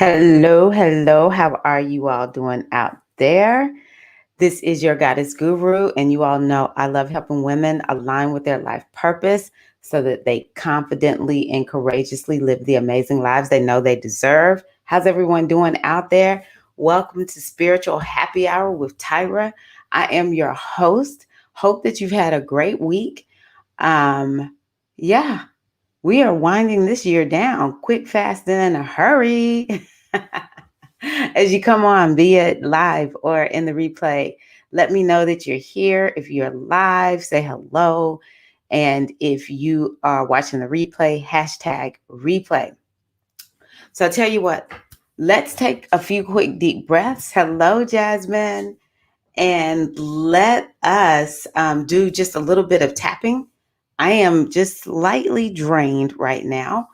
Hello, hello. How are you all doing out there? This is your goddess guru, and you all know I love helping women align with their life purpose so that they confidently and courageously live the amazing lives they know they deserve. How's everyone doing out there? Welcome to Spiritual Happy Hour with Tyra. I am your host. Hope that you've had a great week. Yeah, we are winding this year down quick, fast, and in a hurry. As you come on, be it live or in the replay, let me know that you're here. If you're live, say hello. And if you are watching the replay, hashtag replay. So I'll tell you what, let's take a few quick deep breaths. Hello, Jasmine. And let us do just a little bit of tapping. I am just slightly drained right now.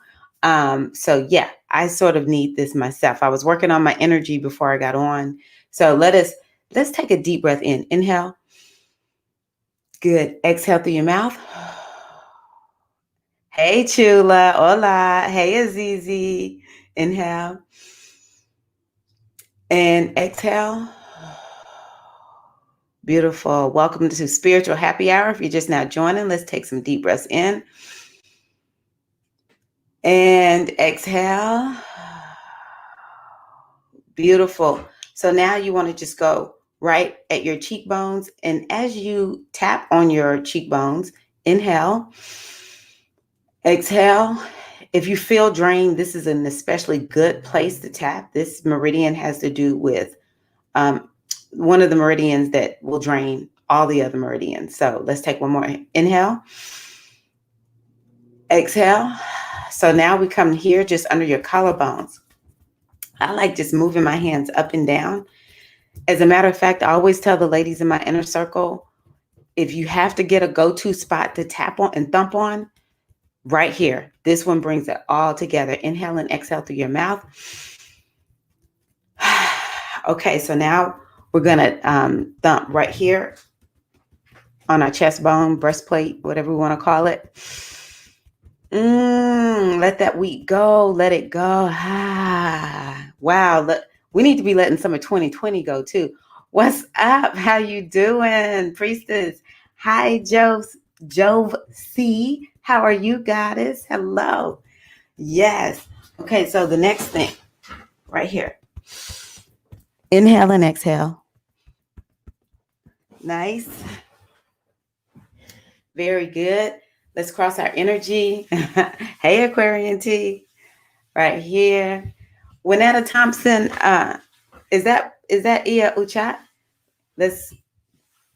So yeah, I sort of need this myself. I was working on my energy before I got on. So let's take a deep breath in. Inhale. Good. Exhale through your mouth. Hey, Chula. Hola. Hey, Azizi. Inhale. And exhale. Beautiful. Welcome to Spiritual Happy Hour. If you're just now joining, let's take some deep breaths in. And exhale. Beautiful. So now you want to just go right at your cheekbones. And as you tap on your cheekbones, inhale, exhale. If you feel drained, this is an especially good place to tap. This meridian has to do with one of the meridians that will drain all the other meridians. So let's take one more. Inhale, exhale. So now we come here just under your collarbones. I like just moving my hands up and down. As a matter of fact, I always tell the ladies in my inner circle, if you have to get a go-to spot to tap on and thump on, right here. This one brings it all together. Inhale and exhale through your mouth. Okay, so now we're going to thump right here on our chest bone, breastplate, whatever we want to call it. Let that week go. Let it go. Wow. We need to be letting some of 2020 go too. What's up? How you doing, priestess? Hi, Jove C. How are you, goddess? Hello. Yes. Okay, so the next thing right here. Inhale and exhale. Nice. Very good. Let's cross our energy. Hey, Aquarian T. Right here. Winetta Thompson, is that Ia Uchat?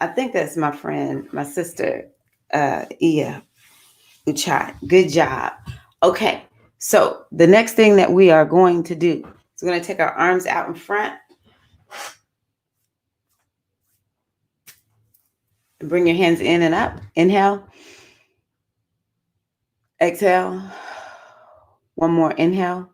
I think that's my friend, my sister, Ia Uchat. Good job. Okay, so the next thing that we are going to do is we're going to take our arms out in front and bring your hands in and up. Inhale. Exhale. One more inhale.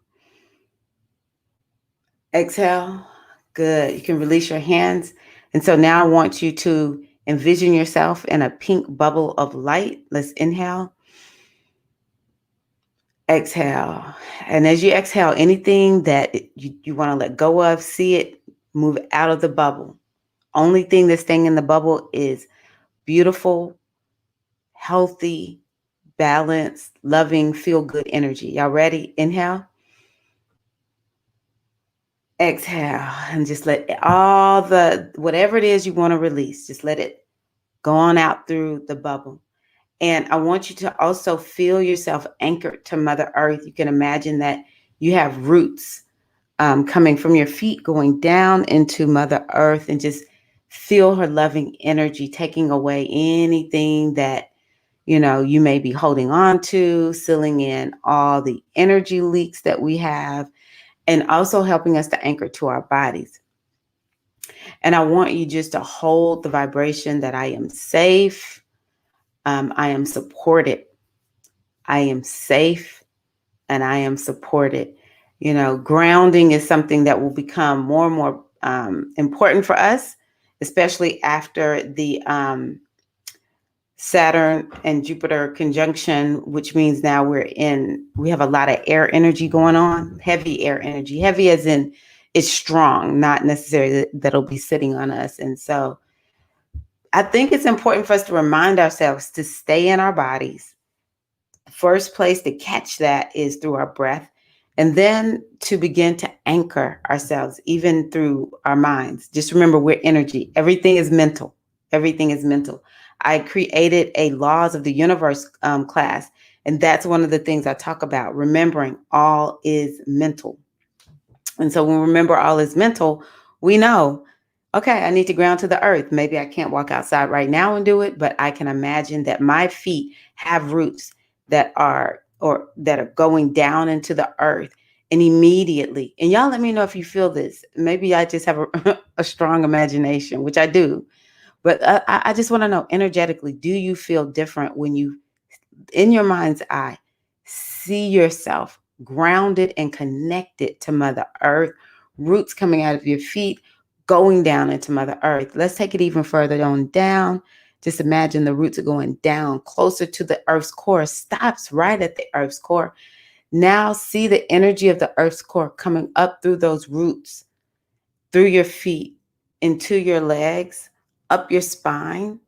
Exhale. Good. You can release your hands. And so now I want you to envision yourself in a pink bubble of light. Let's inhale. Exhale. And as you exhale, anything that you want to let go of, see it move out of the bubble. Only thing that's staying in the bubble is beautiful, healthy, balanced, loving, feel good energy. Y'all ready? Inhale. Exhale. And just let all whatever it is you want to release, just let it go on out through the bubble. And I want you to also feel yourself anchored to Mother Earth. You can imagine that you have roots coming from your feet, going down into Mother Earth, and just feel her loving energy, taking away anything that, you may be holding on to, sealing in all the energy leaks that we have, and also helping us to anchor to our bodies. And I want you just to hold the vibration that I am safe. I am supported. I am safe and I am supported. Grounding is something that will become more and more important for us, especially after the Saturn and Jupiter conjunction, which means now we have a lot of air energy going on, heavy air energy, heavy as in it's strong, not necessarily that it'll be sitting on us. And so I think it's important for us to remind ourselves to stay in our bodies. First place to catch that is through our breath, and then to begin to anchor ourselves, even through our minds. Just remember, we're energy. Everything is mental. Everything is mental. I created a Laws of the Universe class, and that's one of the things I talk about, remembering all is mental. And so when we remember all is mental, we know, okay, I need to ground to the earth. Maybe I can't walk outside right now and do it, but I can imagine that my feet have roots that are going down into the earth, and immediately. And y'all let me know if you feel this. Maybe I just have a strong imagination, which I do. But I just want to know, energetically, do you feel different when you, in your mind's eye, see yourself grounded and connected to Mother Earth, roots coming out of your feet, going down into Mother Earth? Let's take it even further on down. Just imagine the roots are going down closer to the Earth's core, stops right at the Earth's core. Now see the energy of the Earth's core coming up through those roots, through your feet, into your legs, up your spine.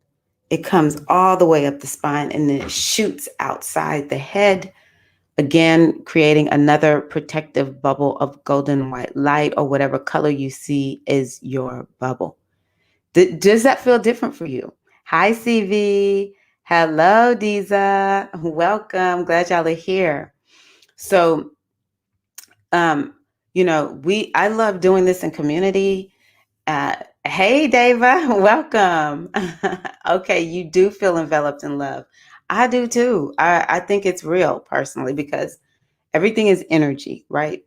It comes all the way up the spine and then it shoots outside the head, again, creating another protective bubble of golden white light, or whatever color you see is your bubble. Does that feel different for you? Hi, CV. Hello, Diza. Welcome. Glad y'all are here. So, I love doing this in community. Hey, Dava, welcome. Okay, you do feel enveloped in love. I do too. I think it's real personally, because everything is energy, right?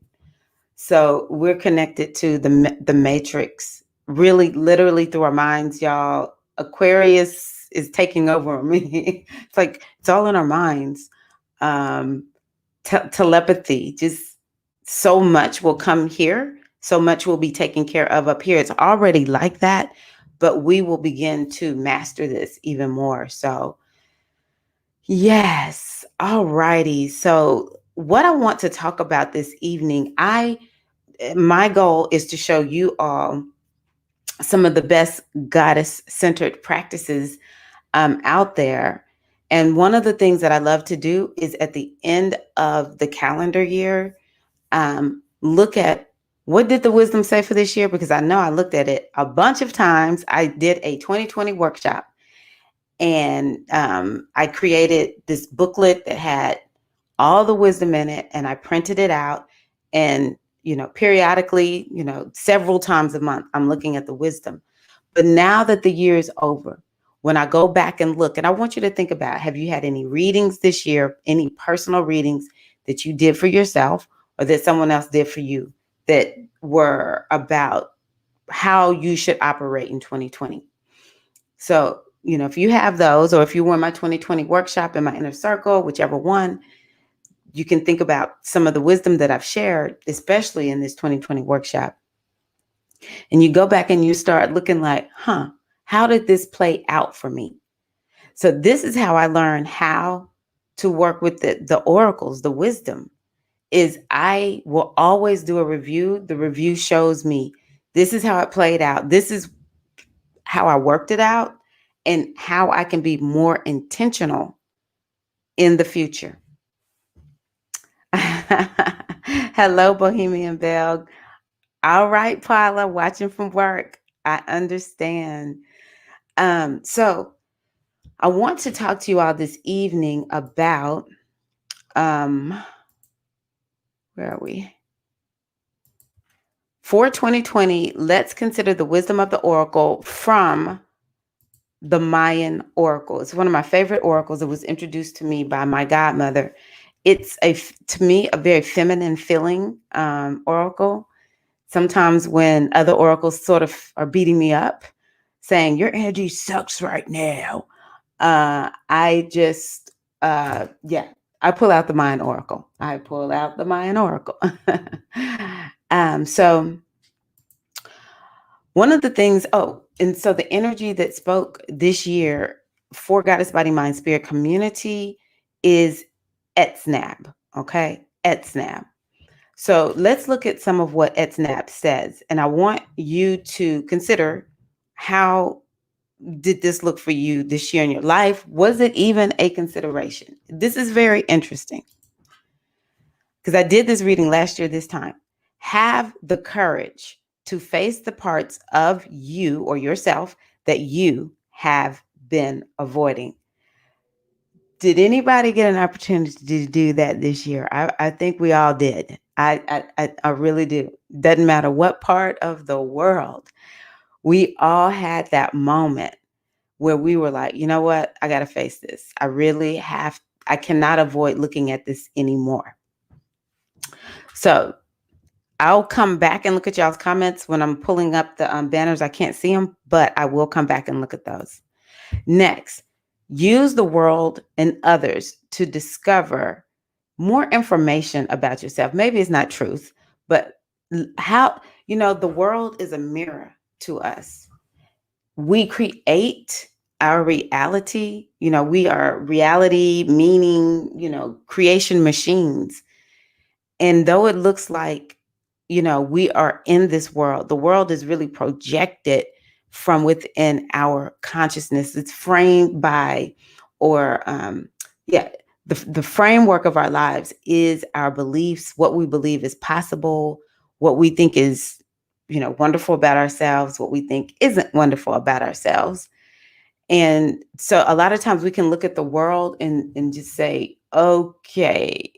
So we're connected to the matrix, really, literally through our minds, y'all. Aquarius is taking over me. It's like it's all in our minds. Um, Telepathy, just so much will come here. So much will be taken care of up here. It's already like that, but we will begin to master this even more. So, yes. All righty. So, what I want to talk about this evening, my goal is to show you all some of the best goddess centered practices out there. And one of the things that I love to do is at the end of the calendar year, look at what did the wisdom say for this year, because I know I looked at it a bunch of times. I did a 2020 workshop, and I created this booklet that had all the wisdom in it, and I printed it out. And periodically, several times a month, I'm looking at the wisdom. But now that the year is over, when I go back and look, and I want you to think about, have you had any readings this year, any personal readings that you did for yourself or that someone else did for you that were about how you should operate in 2020? So, if you have those, or if you were in my 2020 workshop, in my inner circle, whichever one, you can think about some of the wisdom that I've shared, especially in this 2020 workshop. And you go back and you start looking like, how did this play out for me? So this is how I learned how to work with the oracles, the wisdom, is I will always do a review. The review shows me this is how it played out. This is how I worked it out, and how I can be more intentional in the future. Hello, Bohemian Belle. All right, Paula, watching from work. I understand. So I want to talk to you all this evening about, where are we? For 2020, let's consider the wisdom of the oracle from the Mayan oracle. It's one of my favorite oracles. It was introduced to me by my godmother. It's to me, a very feminine feeling oracle. Sometimes when other oracles sort of are beating me up, saying your energy sucks right now, I just, I pull out the Mayan oracle. So one of the things, and so the energy that spoke this year for Goddess Body Mind Spirit community is ETZNAB. Okay, ETZNAB. So let's look at some of what ETZNAB says, and I want you to consider, how did this look for you this year in your life? Was it even a consideration? This is very interesting because I did this reading last year this time. Have the courage to face the parts of you or yourself that you have been avoiding. Did anybody get an opportunity to do that this year? I think we all did. I really do. Doesn't matter what part of the world. We all had that moment where we were like, you know what? I got to face this. I cannot avoid looking at this anymore. So I'll come back and look at y'all's comments when I'm pulling up the banners. I can't see them, but I will come back and look at those. Next, use the world and others to discover more information about yourself. Maybe it's not truth, but how, the world is a mirror to us. We create our reality. We are reality, meaning, creation machines. And though it looks like, we are in this world, the world is really projected from within our consciousness. It's framed by, the framework of our lives is our beliefs, what we believe is possible, what we think is, wonderful about ourselves, what we think isn't wonderful about ourselves. And so a lot of times we can look at the world and just say, okay,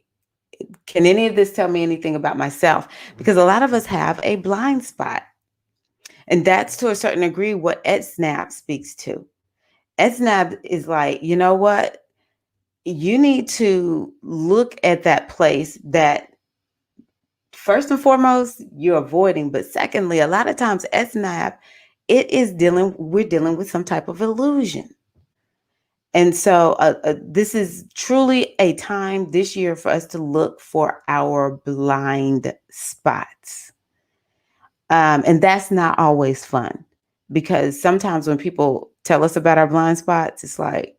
can any of this tell me anything about myself? Because a lot of us have a blind spot. And that's to a certain degree what ETZNAB speaks to. ETZNAB is like, you know what? You need to look at that place that first and foremost you're avoiding. But secondly, a lot of times ETZNAB, we're dealing with some type of illusion. And so this is truly a time this year for us to look for our blind spots. And that's not always fun, because sometimes when people tell us about our blind spots, it's like,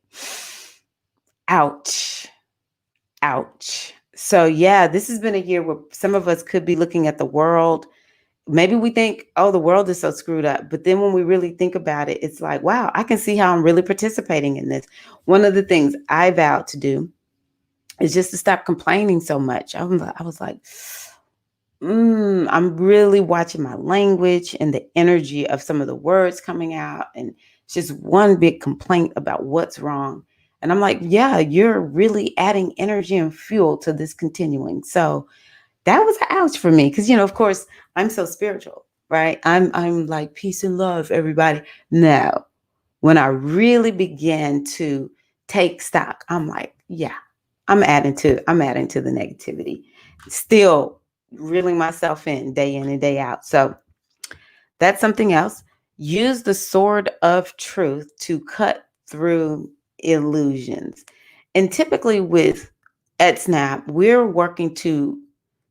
ouch, ouch. So yeah, this has been a year where some of us could be looking at the world. Maybe we think, oh, the world is so screwed up. But then when we really think about it, it's like, wow, I can see how I'm really participating in this. One of the things I vowed to do is just to stop complaining so much. I was like, I'm really watching my language and the energy of some of the words coming out. And it's just one big complaint about what's wrong. And I'm like, yeah, you're really adding energy and fuel to this continuing. So that was an ouch for me, because, of course, I'm so spiritual, right? I'm like peace and love, everybody. No, when I really began to take stock, I'm like, yeah, I'm adding to the negativity, still reeling myself in and day out. So that's something else. Use the sword of truth to cut through illusions. And typically with ETZNAB, we're working to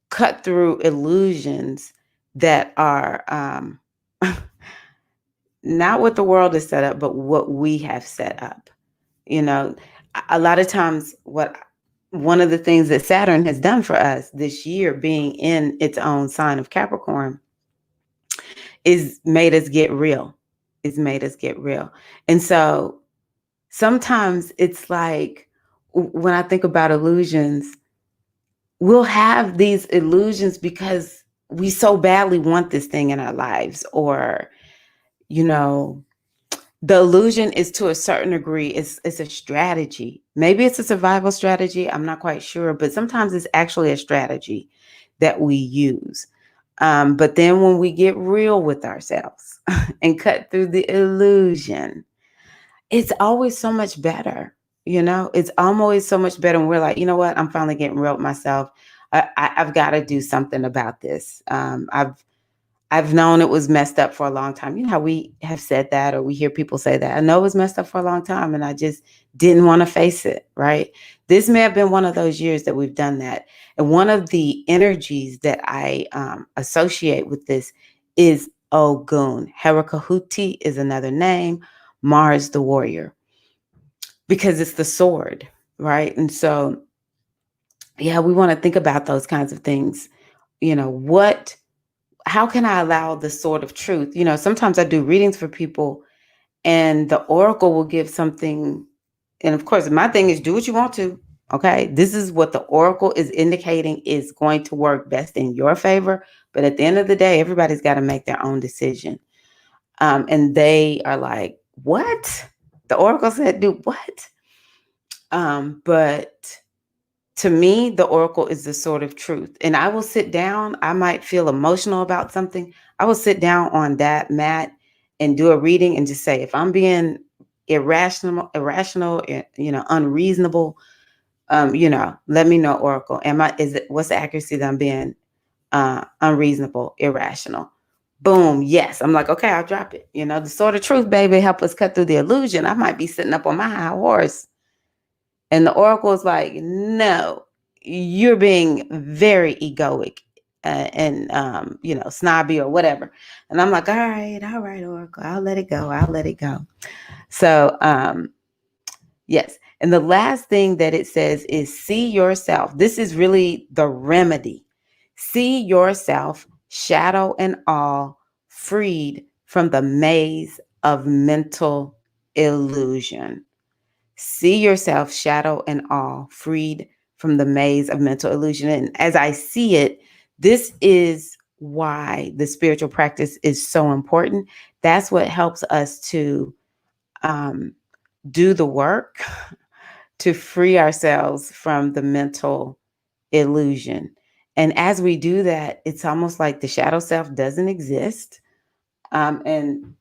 cut through illusions that are not what the world is set up, but what we have set up. A lot of times one of the things that Saturn has done for us this year, being in its own sign of Capricorn, is made us get real. And so sometimes it's like, when I think about illusions, we'll have these illusions because we so badly want this thing in our lives, or, the illusion is to a certain degree, it's a strategy. Maybe it's a survival strategy. I'm not quite sure, but sometimes it's actually a strategy that we use. But then when we get real with ourselves and cut through the illusion, it's always so much better. It's always so much better when we're like, you know what? I'm finally getting real with myself. I've got to do something about this. I've known it was messed up for a long time. You know how we have said that, or we hear people say that. I know it was messed up for a long time, and I just didn't want to face it, right? This may have been one of those years that we've done that. And one of the energies that I associate with this is Ogun. Herakahuti is another name. Mars the warrior. because it's the sword, right? And so, yeah, we want to think about those kinds of things. How can I allow the sword of truth? Sometimes I do readings for people and the oracle will give something. And of course, my thing is do what you want to. Okay. This is what the oracle is indicating is going to work best in your favor. But at the end of the day, everybody's got to make their own decision. And they are like, what? The oracle said, do what? But to me, the oracle is the sword of truth. And I will sit down. I might feel emotional about something. I will sit down on that mat and do a reading and just say, if I'm being irrational, unreasonable, let me know, oracle. What's the accuracy that I'm being unreasonable, irrational? Boom. Yes. I'm like, okay, I'll drop it. The sword of truth, baby, help us cut through the illusion. I might be sitting up on my high horse. And the oracle is like, no, you're being very egoic and snobby or whatever. And I'm like, all right, oracle, I'll let it go. So, yes. And the last thing that it says is see yourself. This is really the remedy. See yourself, shadow and all, freed from the maze of mental illusion. See yourself, shadow and all, freed from the maze of mental illusion. And as I see it, this is why the spiritual practice is so important. That's what helps us to do the work to free ourselves from the mental illusion. And as we do that, it's almost like the shadow self doesn't exist. And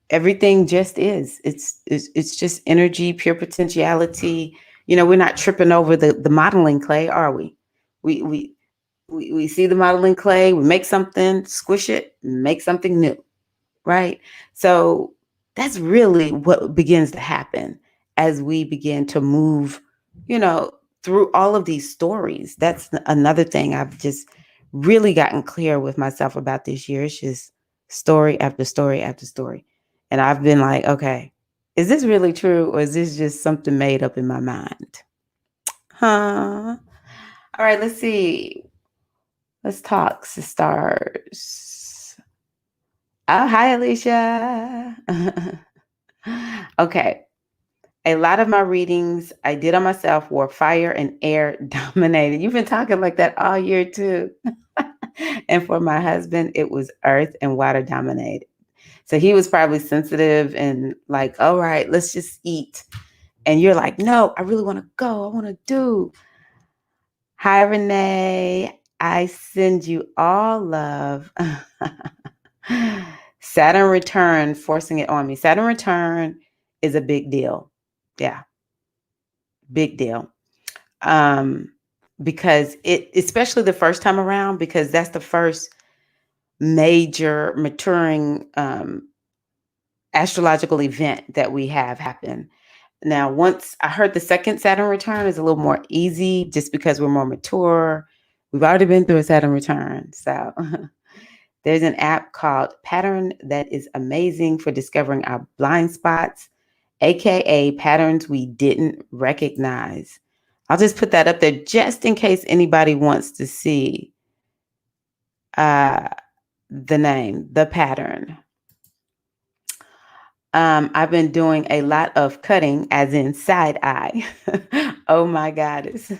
everything just is. It's just energy, pure potentiality. We're not tripping over the modeling clay, are we? We see the modeling clay, we make something, squish it, make something new, right? So that's really what begins to happen as we begin to move, through all of these stories. That's another thing I've just really gotten clear with myself about this year. It's just story after story after story. And I've been like, okay, is this really true or is this just something made up in my mind? Huh? All right, let's see. Let's talk stars. Oh, hi, Alicia. Okay. A lot of my readings I did on myself were fire and air dominated. You've been talking like that all year too. And for my husband, it was earth and water dominated. So he was probably sensitive and like, all right, let's just eat. And you're like, no, I really want to go. I want to do. Hi, Renee. I send you all love. Saturn return, forcing it on me. Saturn return is a big deal. Yeah, big deal. Because especially the first time around, because that's the first major maturing astrological event that we have happen. Now, once I heard the second Saturn return is a little more easy just because we're more mature. We've already been through a Saturn return. So there's an app called Pattern that is amazing for discovering our blind spots, AKA patterns we didn't recognize. I'll just put that up there just in case anybody wants to see the name, the Pattern. I've been doing a lot of cutting, as in side eye. Oh my goddess.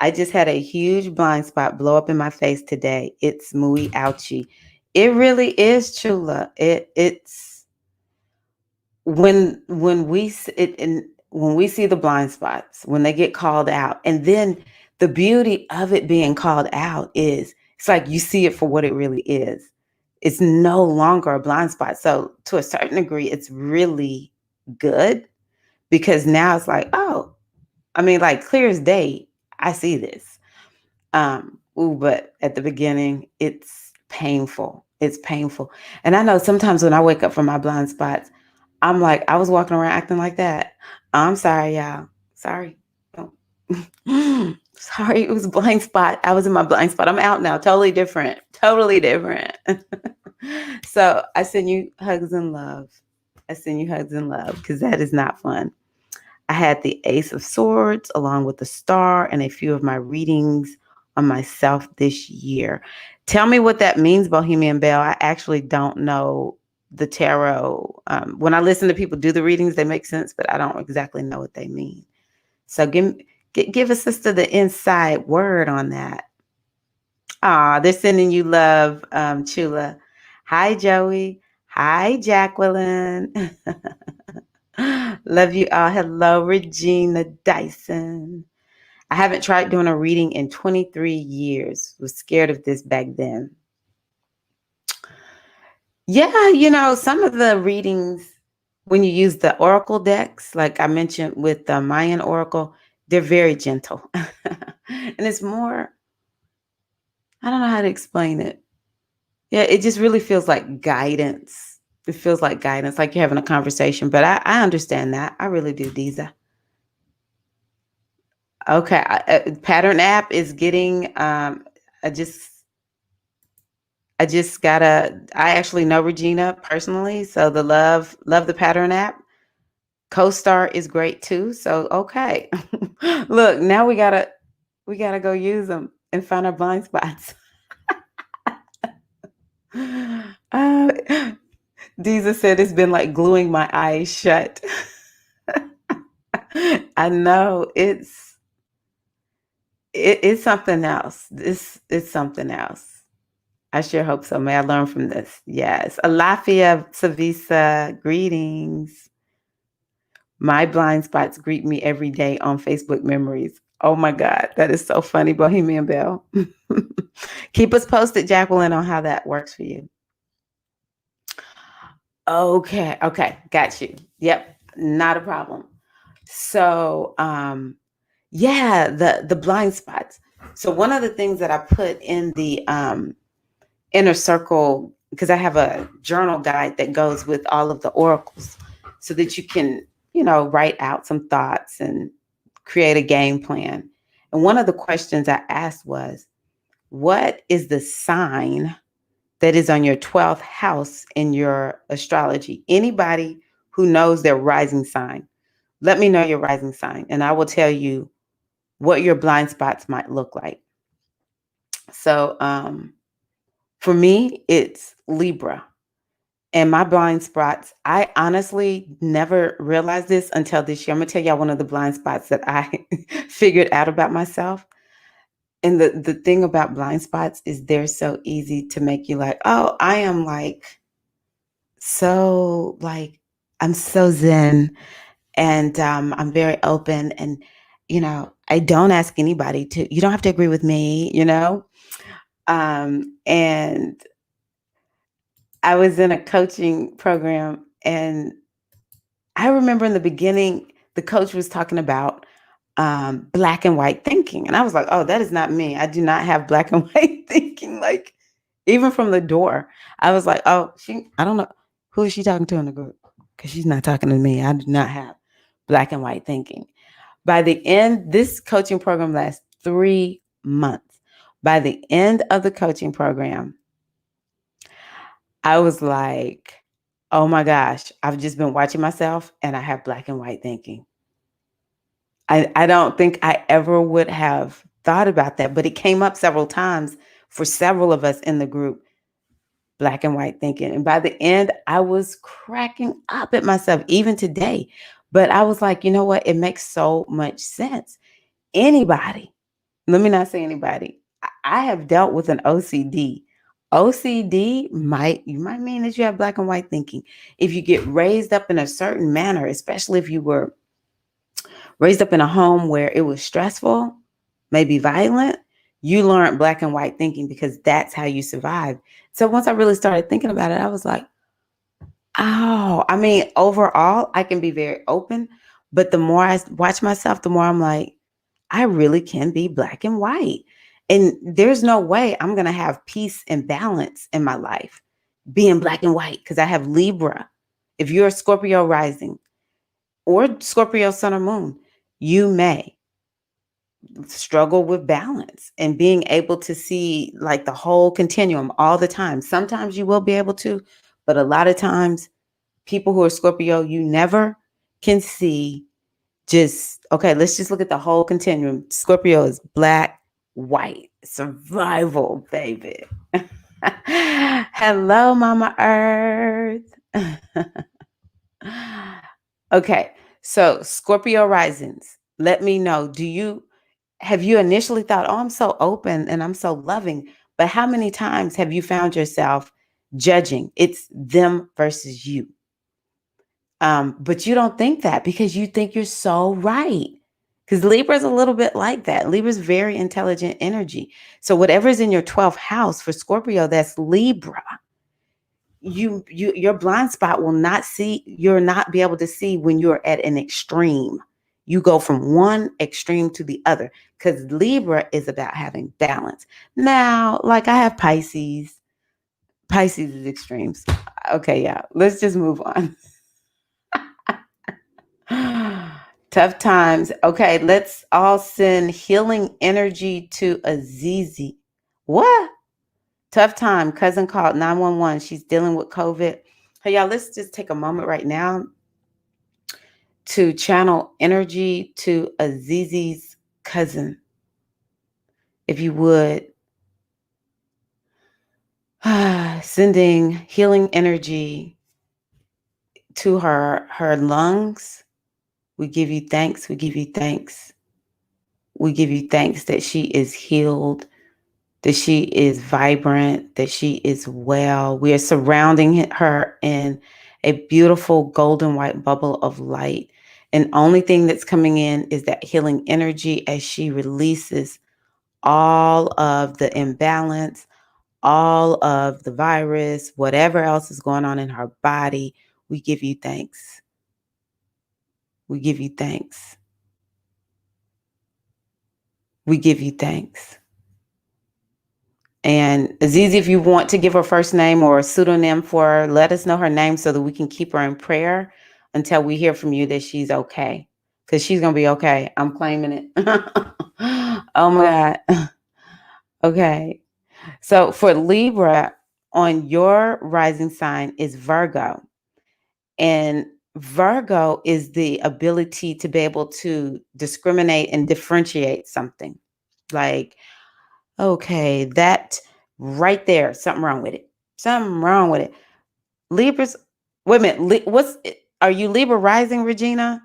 I just had a huge blind spot blow up in my face today. It's muy ouchie. It really is, Chula. It's when we see the blind spots, when they get called out, and then the beauty of it being called out is it's like you see it for what it really is. It's no longer a blind spot. So to a certain degree, it's really good because now it's like, oh, I mean, like clear as day, I see this. But at the beginning, it's painful. It's painful. And I know sometimes when I wake up from my blind spots, I'm like, I was walking around acting like that. I'm sorry, y'all. Sorry. Sorry, it was a blind spot. I was in my blind spot. I'm out now. Totally different. Totally different. So I send you hugs and love. I send you hugs and love because that is not fun. I had the Ace of Swords along with the Star and a few of my readings on myself this year. Tell me what that means, Bohemian Belle. I actually don't know the tarot. When I listen to people do the readings, they make sense, but I don't exactly know what they mean. So give a sister the inside word on that. Ah, they're sending you love, Chula. Hi, Joey. Hi, Jacqueline. Love you all. Hello, Regina Dyson. I haven't tried doing a reading in 23 years. Was scared of this back then. Yeah, some of the readings, when you use the oracle decks, like I mentioned with the Mayan oracle, they're very gentle. And it's more, I don't know how to explain it. Yeah, it just really feels like guidance. It feels like guidance, like you're having a conversation. But I understand that. I really do, Diza. Okay, Pattern app is getting. I just, I actually know Regina personally, so the love the Pattern app. Co-Star is great too. So okay, look, now we gotta go use them and find our blind spots. uh, Diza said it's been like gluing my eyes shut. I know it's something else. This is something else. I sure hope so. May I learn from this? Yes. Alafia Savisa, greetings. My blind spots greet me every day on Facebook memories. Oh my God, that is so funny, Bohemian Belle. Keep us posted, Jacqueline, on how that works for you. Okay, got you. Yep, not a problem. So, yeah, the blind spots. So one of the things that I put in the inner circle, because I have a journal guide that goes with all of the oracles, so that you can, write out some thoughts and create a game plan. And one of the questions I asked was, what is the sign that is on your 12th house in your astrology? Anybody who knows their rising sign, let me know your rising sign, and I will tell you what your blind spots might look like. So, for me, it's Libra. And my blind spots, I honestly never realized this until this year. I'm gonna tell y'all one of the blind spots that I figured out about myself. And the thing about blind spots is they're so easy to make you like, oh, I am like so like I'm so zen, and I'm very open, and I don't ask anybody to. You don't have to agree with me. And I was in a coaching program, and I remember in the beginning, the coach was talking about black and white thinking. And I was like, oh, that is not me. I do not have black and white thinking. Like, even from the door, I was like, oh, I don't know. Who is she talking to in the group? Because she's not talking to me. I do not have black and white thinking. By the end, this coaching program lasts 3 months. By the end of the coaching program, I was like, oh my gosh, I've just been watching myself and I have black and white thinking. I don't think I ever would have thought about that, but it came up several times for several of us in the group, black and white thinking. And by the end, I was cracking up at myself, even today. But I was like, you know what? It makes so much sense. Anybody, let me not say anybody. I have dealt with an OCD. OCD you might mean that you have black and white thinking. If you get raised up in a certain manner, especially if you were raised up in a home where it was stressful, maybe violent, you learned black and white thinking because that's how you survive. So once I really started thinking about it, I was like, oh, I mean, overall, I can be very open, but the more I watch myself, the more I'm like, I really can be black and white. And there's no way I'm going to have peace and balance in my life being black and white because I have Libra. If you're a Scorpio rising or Scorpio sun or moon, you may struggle with balance and being able to see like the whole continuum all the time. Sometimes you will be able to, but a lot of times people who are Scorpio, you never can see Let's just look at the whole continuum. Scorpio is black, white, survival, baby. Hello, Mama Earth. Okay, so Scorpio risings, let me know. Have you initially thought, oh, I'm so open and I'm so loving, but how many times have you found yourself judging? It's them versus you. But you don't think that because you think you're so right. Because Libra's a little bit like that. Libra's very intelligent energy. So whatever's in your 12th house for Scorpio, that's Libra. Your blind spot will not see, you'll not be able to see when you're at an extreme. You go from one extreme to the other because Libra is about having balance. Now, like I have Pisces. Pisces is extremes. Okay, yeah. Let's just move on. Tough times. Okay, let's all send healing energy to Azizi. What? Tough time. Cousin called 911. She's dealing with COVID. Hey, y'all, let's just take a moment right now to channel energy to Azizi's cousin. If you would, sending healing energy to her lungs. We give you thanks. We give you thanks. We give you thanks that she is healed, that she is vibrant, that she is well. We are surrounding her in a beautiful golden white bubble of light. And only thing that's coming in is that healing energy as she releases all of the imbalance, all of the virus, whatever else is going on in her body. We give you thanks. We give you thanks. We give you thanks. And Azizi, if you want to give her first name or a pseudonym for her, let us know her name so that we can keep her in prayer until we hear from you that she's okay. Because she's going to be okay. I'm claiming it. Oh my God. Okay. So for Libra, on your rising sign is Virgo. And Virgo is the ability to be able to discriminate and differentiate something. Like, okay, that right there, something wrong with it. Something wrong with it. Libras, wait a minute. Are you Libra rising, Regina?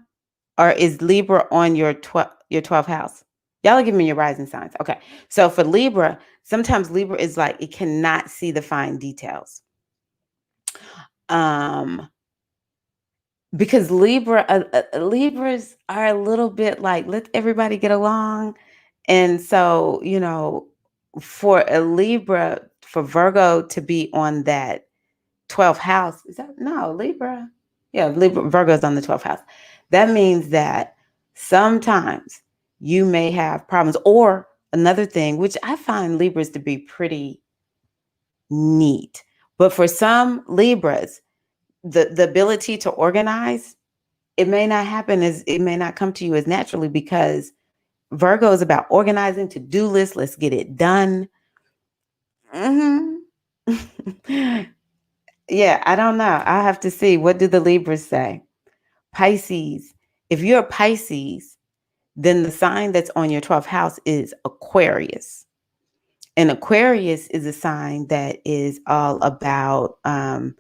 Or is Libra on your 12th house? Y'all are giving me your rising signs. Okay. So for Libra, sometimes Libra is like, it cannot see the fine details. Because Libras are a little bit like, let everybody get along. And so, for a Libra, for Virgo to be on that 12th house, Libra? Yeah, Virgo's on the 12th house. That means that sometimes you may have problems. Or another thing, which I find Libras to be pretty neat. But for some Libras, the ability to organize, it may not come to you as naturally because Virgo is about organizing, to-do lists. Let's get it done. Yeah, I don't know. I have to see. What do the Libras say? Pisces. If you're a Pisces, then the sign that's on your 12th house is Aquarius. And Aquarius is a sign that is all about, and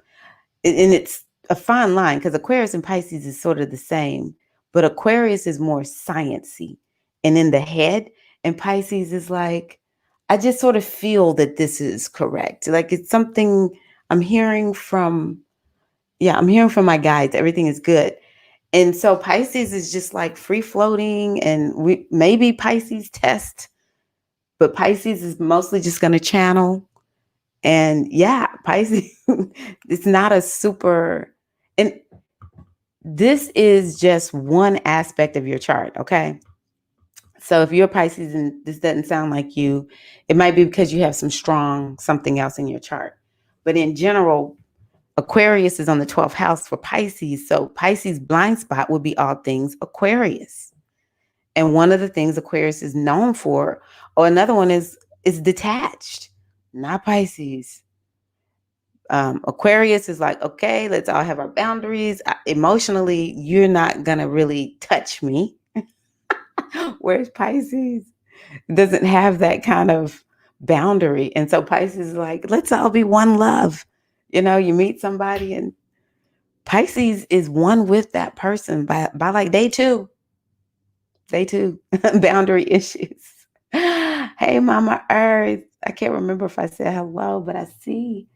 it's a fine line because Aquarius and Pisces is sort of the same, but Aquarius is more sciencey and in the head, and Pisces is like, I just sort of feel that this is correct. Like it's something I'm hearing from, my guides. Everything is good. And so Pisces is just like free floating, and maybe Pisces test, but Pisces is mostly just going to channel. And yeah, Pisces, it's not a super, and this is just one aspect of your chart, okay? So if you're a Pisces and this doesn't sound like you, it might be because you have some strong something else in your chart. But in general, Aquarius is on the 12th house for Pisces. So Pisces blind spot would be all things Aquarius. And one of the things Aquarius is known for, or another one is detached, not Pisces. Aquarius is like, okay, let's all have our boundaries. Emotionally, you're not going to really touch me. Whereas Pisces doesn't have that kind of boundary. And so Pisces is like, let's all be one love. You meet somebody and Pisces is one with that person by like day two. Day two, boundary issues. Hey, Mama Earth. I can't remember if I said hello, but I see.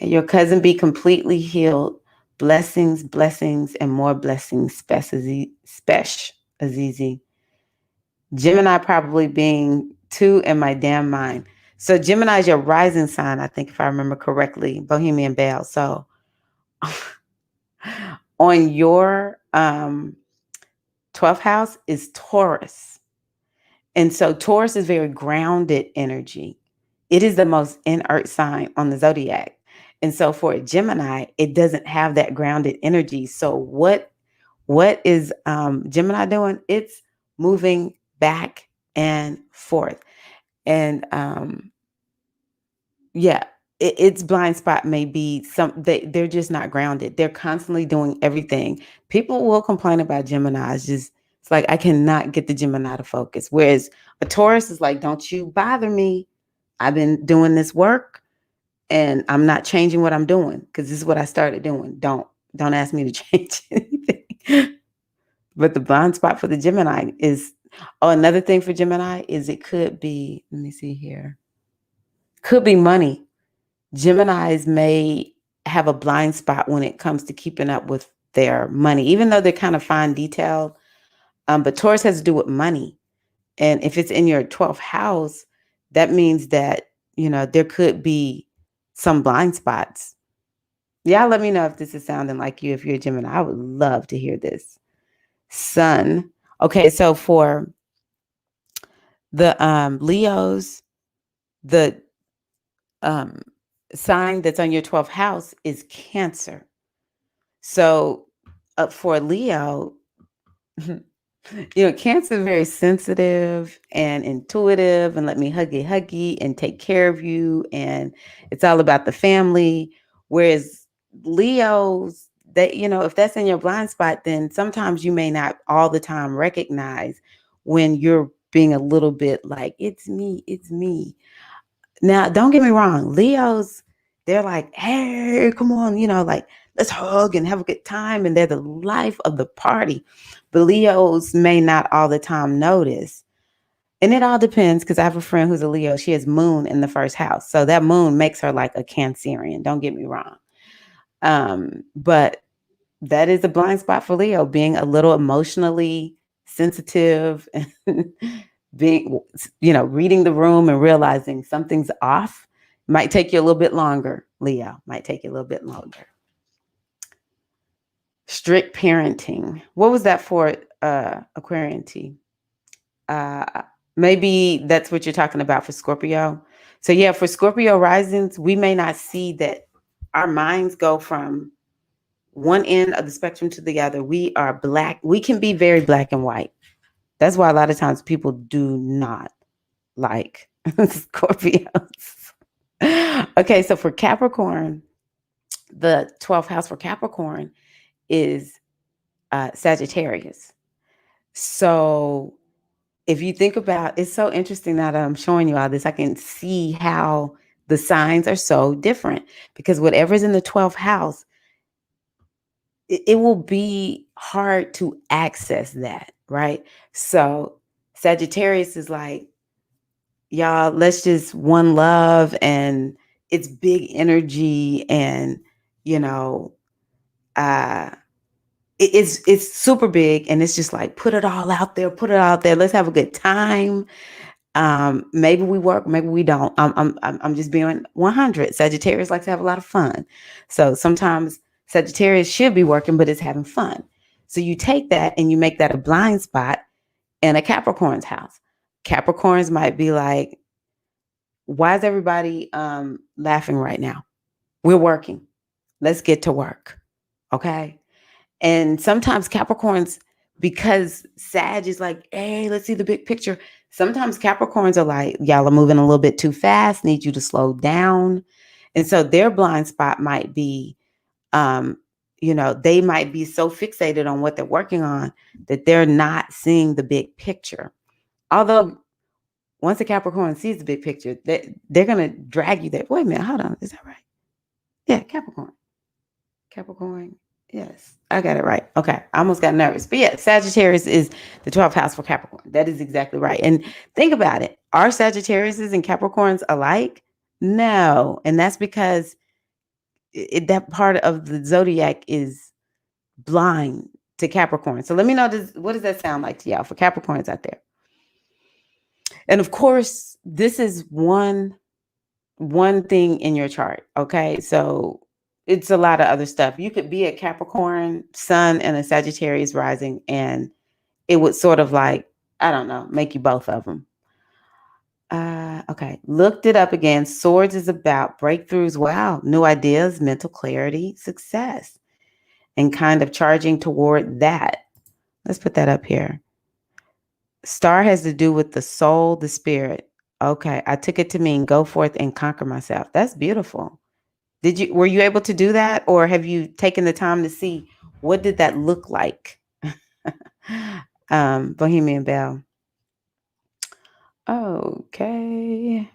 May your cousin be completely healed. Blessings, blessings, and more blessings, Spesh, Azizi. Gemini probably being two in my damn mind. So Gemini is your rising sign, I think, if I remember correctly, Bohemian Belle. So on your 12th house is Taurus. And so Taurus is very grounded energy. It is the most inert sign on the zodiac. And so for a Gemini, it doesn't have that grounded energy. So what is Gemini doing? It's moving back and forth. And yeah, its blind spot may be they're just not grounded. They're constantly doing everything. People will complain about Gemini. It's like, I cannot get the Gemini to focus. Whereas a Taurus is like, don't you bother me. I've been doing this work and I'm not changing what I'm doing because this is what I started doing. Don't ask me to change anything. But the blind spot for the Gemini is, another thing for Gemini is it could be, let me see here, could be money. Geminis may have a blind spot when it comes to keeping up with their money, even though they're kind of fine detailed. But Taurus has to do with money. And if it's in your 12th house, that means that, there could be some blind spots. Y'all let me know if this is sounding like you, if you're a Gemini. I would love to hear this. Sun. Okay, so for the Leos, the sign that's on your 12th house is Cancer. So for Leo, Cancer is very sensitive and intuitive and let me huggy and take care of you. And it's all about the family. Whereas Leos, if that's in your blind spot, then sometimes you may not all the time recognize when you're being a little bit like, it's me. Now, don't get me wrong. Leos, they're like, hey, come on, like, let's hug and have a good time. And they're the life of the party. But Leos may not all the time notice. And it all depends, because I have a friend who's a Leo. She has moon in the first house. So that moon makes her like a Cancerian. Don't get me wrong. But that is a blind spot for Leo, being a little emotionally sensitive and being, reading the room and realizing something's off. Might take you a little bit longer, Leo. Might take you a little bit longer. Strict parenting. What was that for, Aquarian T? Maybe that's what you're talking about for Scorpio. So yeah, for Scorpio risings, we may not see that our minds go from one end of the spectrum to the other. We are black. We can be very black and white. That's why a lot of times people do not like Scorpios. Okay, so for Capricorn, the 12th house for Capricorn is Sagittarius. So if you think about, it's so interesting that I'm showing you all this. I can see how the signs are so different, because whatever's in the 12th house, it will be hard to access that, right? So Sagittarius is like, y'all, let's just one love, and it's big energy, and it's super big, and it's just like, put it all out there, let's have a good time. Maybe we work, maybe we don't. I'm just being 100. Sagittarius likes to have a lot of fun, so sometimes Sagittarius should be working, but it's having fun. So you take that and you make that a blind spot in a Capricorn's house. Capricorns might be like, why is everybody laughing right now? We're working. Let's get to work. Okay. And sometimes Capricorns, because Sag is like, hey, let's see the big picture. Sometimes Capricorns are like, y'all are moving a little bit too fast, need you to slow down. And so their blind spot might be, they might be so fixated on what they're working on that they're not seeing the big picture. Although once a Capricorn sees the big picture, they're going to drag you there. Wait a minute, hold on. Is that right? Yeah, Capricorn. Capricorn. Yes, I got it right. Okay, I almost got nervous. But yeah, Sagittarius is the 12th house for Capricorn. That is exactly right. And think about it. Are Sagittariuses and Capricorns alike? No. And that's because that part of the zodiac is blind to Capricorn. So let me know, what does that sound like to y'all for Capricorns out there? And of course, this is one thing in your chart. Okay, so it's a lot of other stuff. You could be a Capricorn sun and a Sagittarius rising, and it would sort of like, I don't know, make you both of them. Okay, looked it up again. Swords is about breakthroughs. Wow, new ideas, mental clarity, success, and kind of charging toward that. Let's put that up here. Star has to do with the soul, the spirit. Okay, I took it to mean go forth and conquer myself. That's beautiful. Were you able to do that, or have you taken the time to see what did that look like? Bohemian Belle. Okay.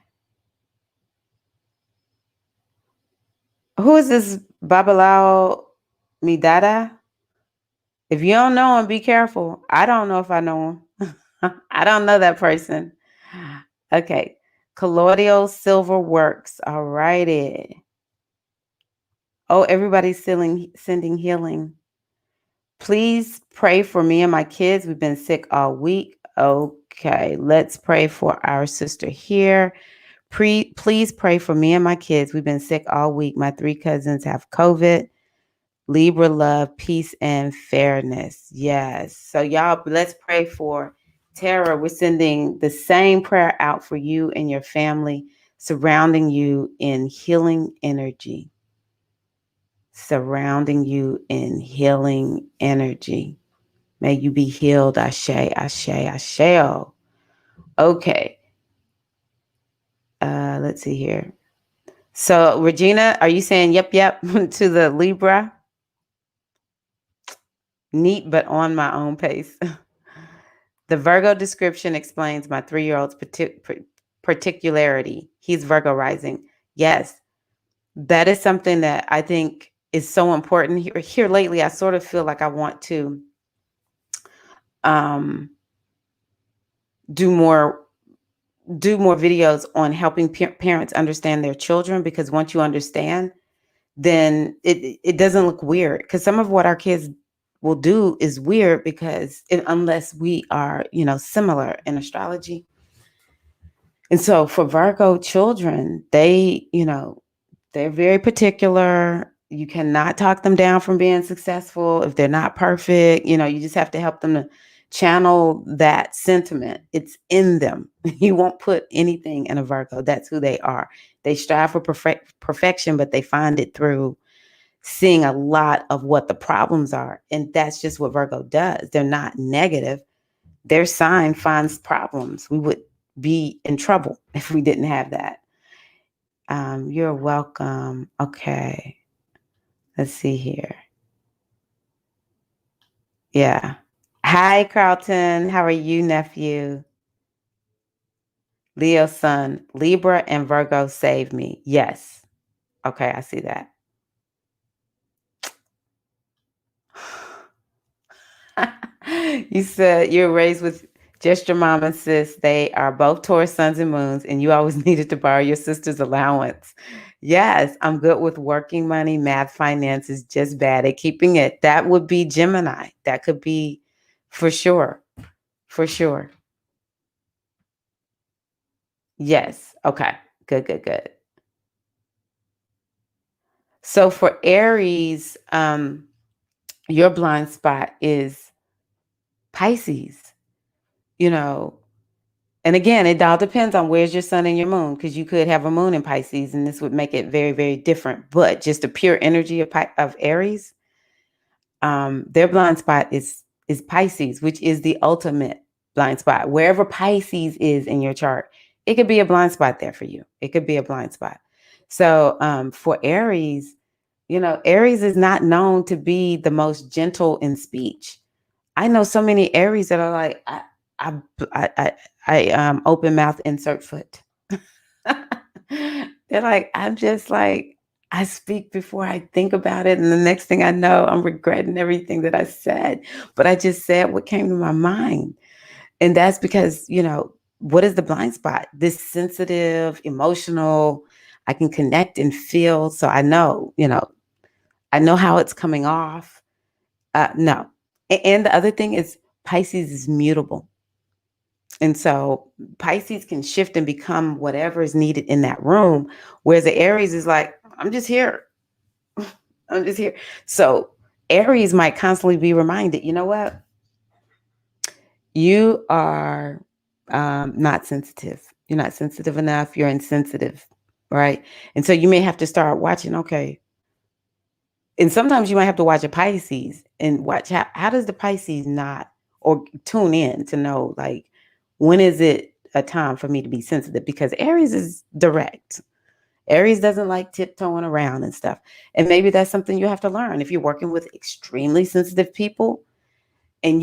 Who is this Babalao Midada? If you don't know him, be careful. I don't know if I know him. I don't know that person. Okay. Colloidal Silver Works. All righty. Oh, everybody's sending healing. Please pray for me and my kids. We've been sick all week. Okay, let's pray for our sister here. Please pray for me and my kids. We've been sick all week. My 3 cousins have COVID. Libra love, peace, and fairness. Yes. So y'all, let's pray for Tara. We're sending the same prayer out for you and your family, surrounding you in healing energy. Surrounding you in healing energy. May you be healed. Ashe, ashe, ashe. Okay. Let's see here. So, Regina, are you saying yep to the Libra? Neat, but on my own pace. The Virgo description explains my 3-year-old's particularity. He's Virgo rising. Yes, that is something that I think is so important. Here lately, I sort of feel like I want to do more videos on helping parents understand their children, because once you understand, then it doesn't look weird, because some of what our kids will do is weird because unless we are, similar in astrology. And so for Virgo children, they're very particular. You cannot talk them down from being successful if they're not perfect. You just have to help them to channel that sentiment. It's in them. You won't put anything in a Virgo. That's who they are. They strive for perfection, but they find it through seeing a lot of what the problems are. And that's just what Virgo does. They're not negative. Their sign finds problems. We would be in trouble if we didn't have that. You're welcome. Okay. Let's see here. Yeah. Hi, Carlton. How are you, nephew? Leo sun, Libra and Virgo save me. Yes. Okay, I see that. You said you're raised with just your mom and sis. They are both Taurus suns and moons, and you always needed to borrow your sister's allowance. Yes, I'm good with working money. Math, finance is just bad at keeping it. That would be Gemini. That could be for sure. For sure. Yes. Okay. Good. So for Aries, your blind spot is Pisces, and again, it all depends on where's your sun and your moon, because you could have a moon in Pisces, and this would make it very, very different. But just the pure energy of Aries, their blind spot is Pisces, which is the ultimate blind spot. Wherever Pisces is in your chart, it could be a blind spot there for you. It could be a blind spot. So for Aries, Aries is not known to be the most gentle in speech. I know so many Aries that are like, I, open mouth, insert foot. They're like, I'm just like, I speak before I think about it. And the next thing I know, I'm regretting everything that I said. But I just said what came to my mind. And that's because, what is the blind spot? This sensitive, emotional, I can connect and feel. So I know how it's coming off. No. And the other thing is Pisces is mutable. And so Pisces can shift and become whatever is needed in that room. Whereas the Aries is like, I'm just here. I'm just here. So Aries might constantly be reminded, you know what? You are not sensitive. You're not sensitive enough. You're insensitive. Right. And so you may have to start watching, okay. And sometimes you might have to watch a Pisces and watch how does the Pisces not or tune in to know, like, when is it a time for me to be sensitive? Because Aries is direct. Aries doesn't like tiptoeing around and stuff. And maybe that's something you have to learn. If you're working with extremely sensitive people and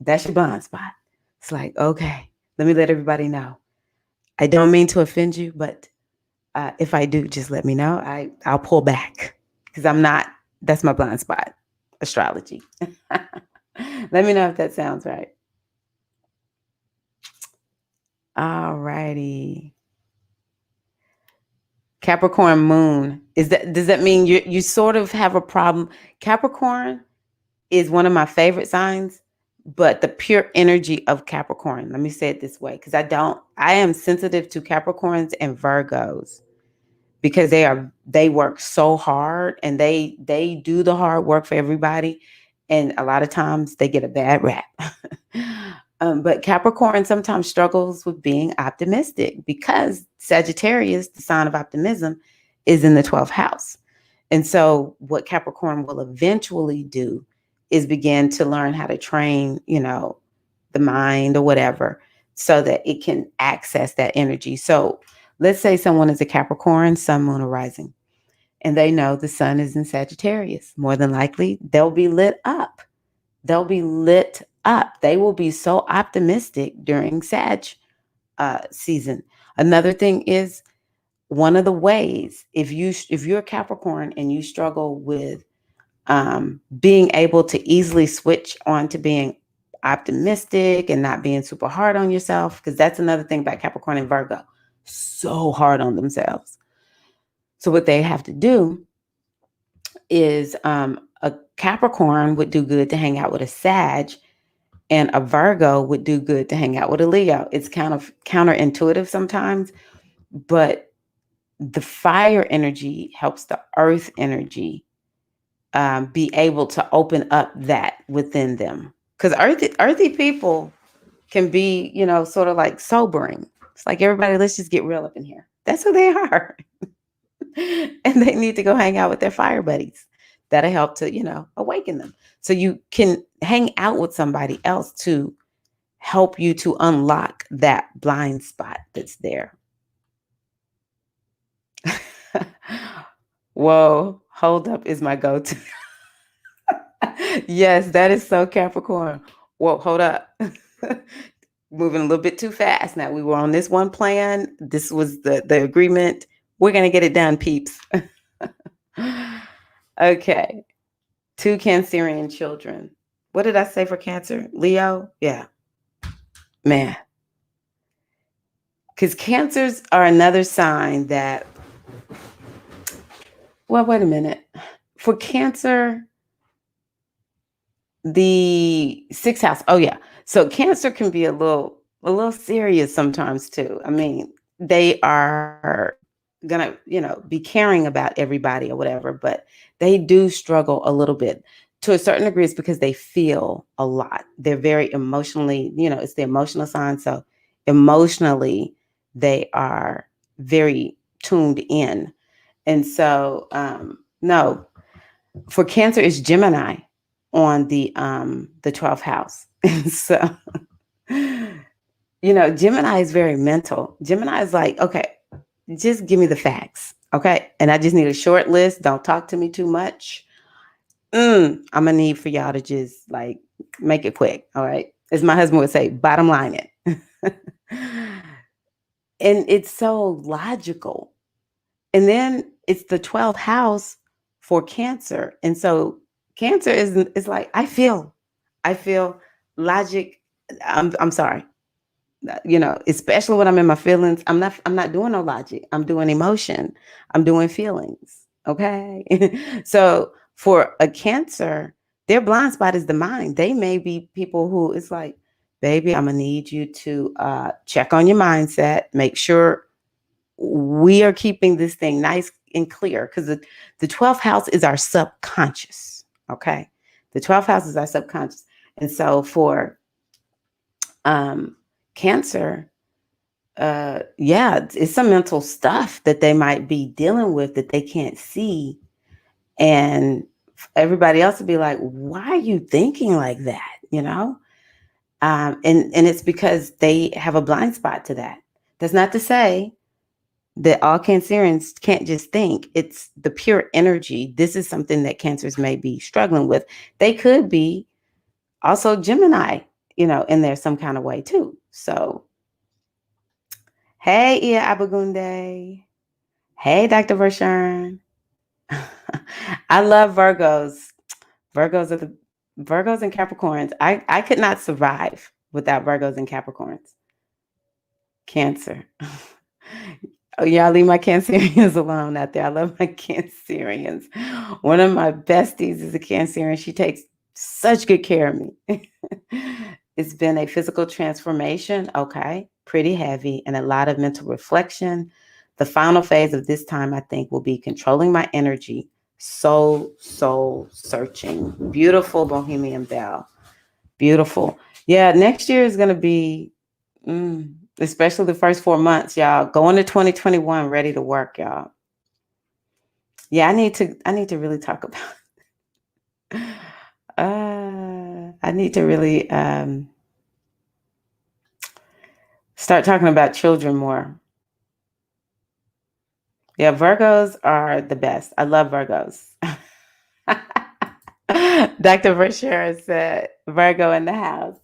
that's your blind spot. It's like, okay, let me let everybody know. I don't mean to offend you, but if I do, just let me know. I'll pull back because that's my blind spot, astrology. Let me know if that sounds right. All righty. Capricorn moon. Does that mean you sort of have a problem? Capricorn is one of my favorite signs, but the pure energy of Capricorn. Let me say it this way, because I am sensitive to Capricorns and Virgos because they work so hard and they do the hard work for everybody. And a lot of times they get a bad rap. But Capricorn sometimes struggles with being optimistic because Sagittarius, the sign of optimism, is in the 12th house. And so what Capricorn will eventually do is begin to learn how to train, the mind or whatever, so that it can access that energy. So let's say someone is a Capricorn, sun, moon, or rising, and they know the sun is in Sagittarius. More than likely, they'll be lit up. They'll be lit up. They will be so optimistic during Sag season. Another thing is, one of the ways, if you're a Capricorn and you struggle with being able to easily switch on to being optimistic and not being super hard on yourself, because that's another thing about Capricorn and Virgo, so hard on themselves. So what they have to do is a Capricorn would do good to hang out with a Sag, and a Virgo would do good to hang out with a Leo. It's kind of counterintuitive sometimes, but the fire energy helps the earth energy be able to open up that within them. Because earthy people can be, sort of like sobering. It's like, everybody, let's just get real up in here. That's who they are. And they need to go hang out with their fire buddies. That'll help to, awaken them. So you can hang out with somebody else to help you to unlock that blind spot that's there. Whoa, hold up is my go-to. Yes, that is so Capricorn. Whoa, hold up. Moving a little bit too fast. Now, we were on this one plan. This was the agreement. We're going to get it done, peeps. Okay. 2 Cancerian children. What did I say for Cancer? Leo? Yeah. Man. Because Cancers are another sign that, well, wait a minute. For Cancer, the 6th house. Oh, yeah. So Cancer can be a little serious sometimes too. I mean, they are gonna, be caring about everybody or whatever, but they do struggle a little bit. To a certain degree, it's because they feel a lot. They're very emotionally, it's the emotional sign. So emotionally, they are very tuned in. And so, no, for Cancer, it's Gemini on the 12th house. And so, Gemini is very mental. Gemini is like, okay, just give me the facts. Okay. And I just need a short list. Don't talk to me too much. I'm gonna need for y'all to just like make it quick. All right. As my husband would say, bottom line it. And it's so logical. And then it's the 12th house for Cancer. And so Cancer is like, I feel logic. I'm sorry. Especially when I'm in my feelings, I'm not doing no logic. I'm doing emotion. I'm doing feelings. Okay. So for a Cancer, their blind spot is the mind. They may be people who it's like, baby, I'm gonna need you to check on your mindset, make sure we are keeping this thing nice and clear, because the 12th house is our subconscious. Okay. The 12th house is our subconscious. And so for Cancer, it's some mental stuff that they might be dealing with that they can't see. And everybody else would be like, why are you thinking like that? And it's because they have a blind spot to that. That's not to say that all Cancerians can't just think. It's the pure energy. This is something that Cancers may be struggling with. They could be also Gemini, in there some kind of way too. So, hey, Ia Abagunde. Hey, Dr. Vershawn. I love Virgos. Virgos and Capricorns. I could not survive without Virgos and Capricorns. Cancer. Oh, y'all leave my Cancerians alone out there. I love my Cancerians. One of my besties is a Cancerian. She takes such good care of me. It's been a physical transformation, okay, pretty heavy, and a lot of mental reflection. The final phase of this time, I think, will be controlling my energy, soul searching. Beautiful Bohemian Belle. Beautiful. Yeah, next year is going to be, especially the first 4 months, y'all. Going to 2021 ready to work, y'all. Yeah, I need to really talk about I need to really start talking about children more. Yeah, Virgos are the best. I love Virgos. Dr. Vershawn said, Virgo in the house.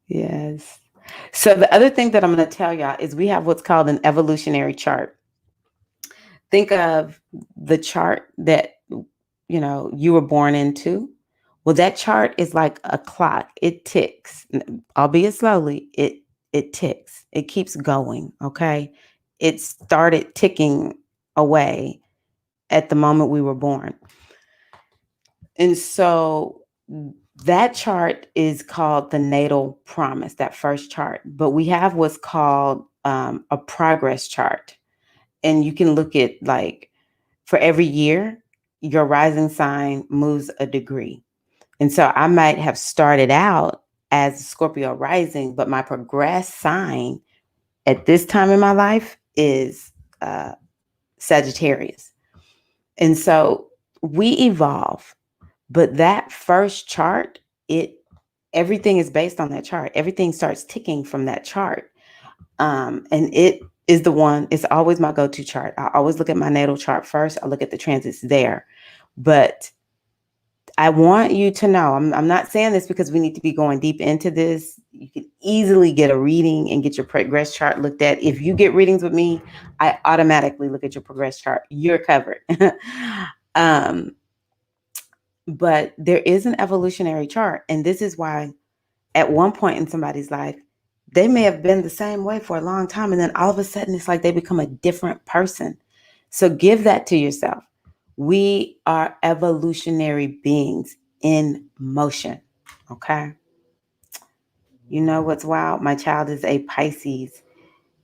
Yes. So the other thing that I'm going to tell y'all is we have what's called an evolutionary chart. Think of the chart that, you were born into. Well, that chart is like a clock. It ticks, albeit slowly. It ticks. It keeps going. Okay. It started ticking away at the moment we were born. And so that chart is called the natal promise, that first chart. But we have what's called a progress chart. And you can look at like for every year, your rising sign moves a degree. And so I might have started out as Scorpio rising, but my progress sign at this time in my life is Sagittarius. And so we evolve, but that first chart, everything is based on that chart. Everything starts ticking from that chart. And it is the one, it's always my go-to chart. I always look at my natal chart first. I look at the transits there. But I want you to know, I'm not saying this because we need to be going deep into this. You can easily get a reading and get your progress chart looked at. If you get readings with me, I automatically look at your progress chart. You're covered. But there is an evolutionary chart. And this is why at one point in somebody's life, they may have been the same way for a long time. And then all of a sudden, it's like they become a different person. So give that to yourself. We are evolutionary beings in motion. Okay. You know what's wild? My child is a Pisces,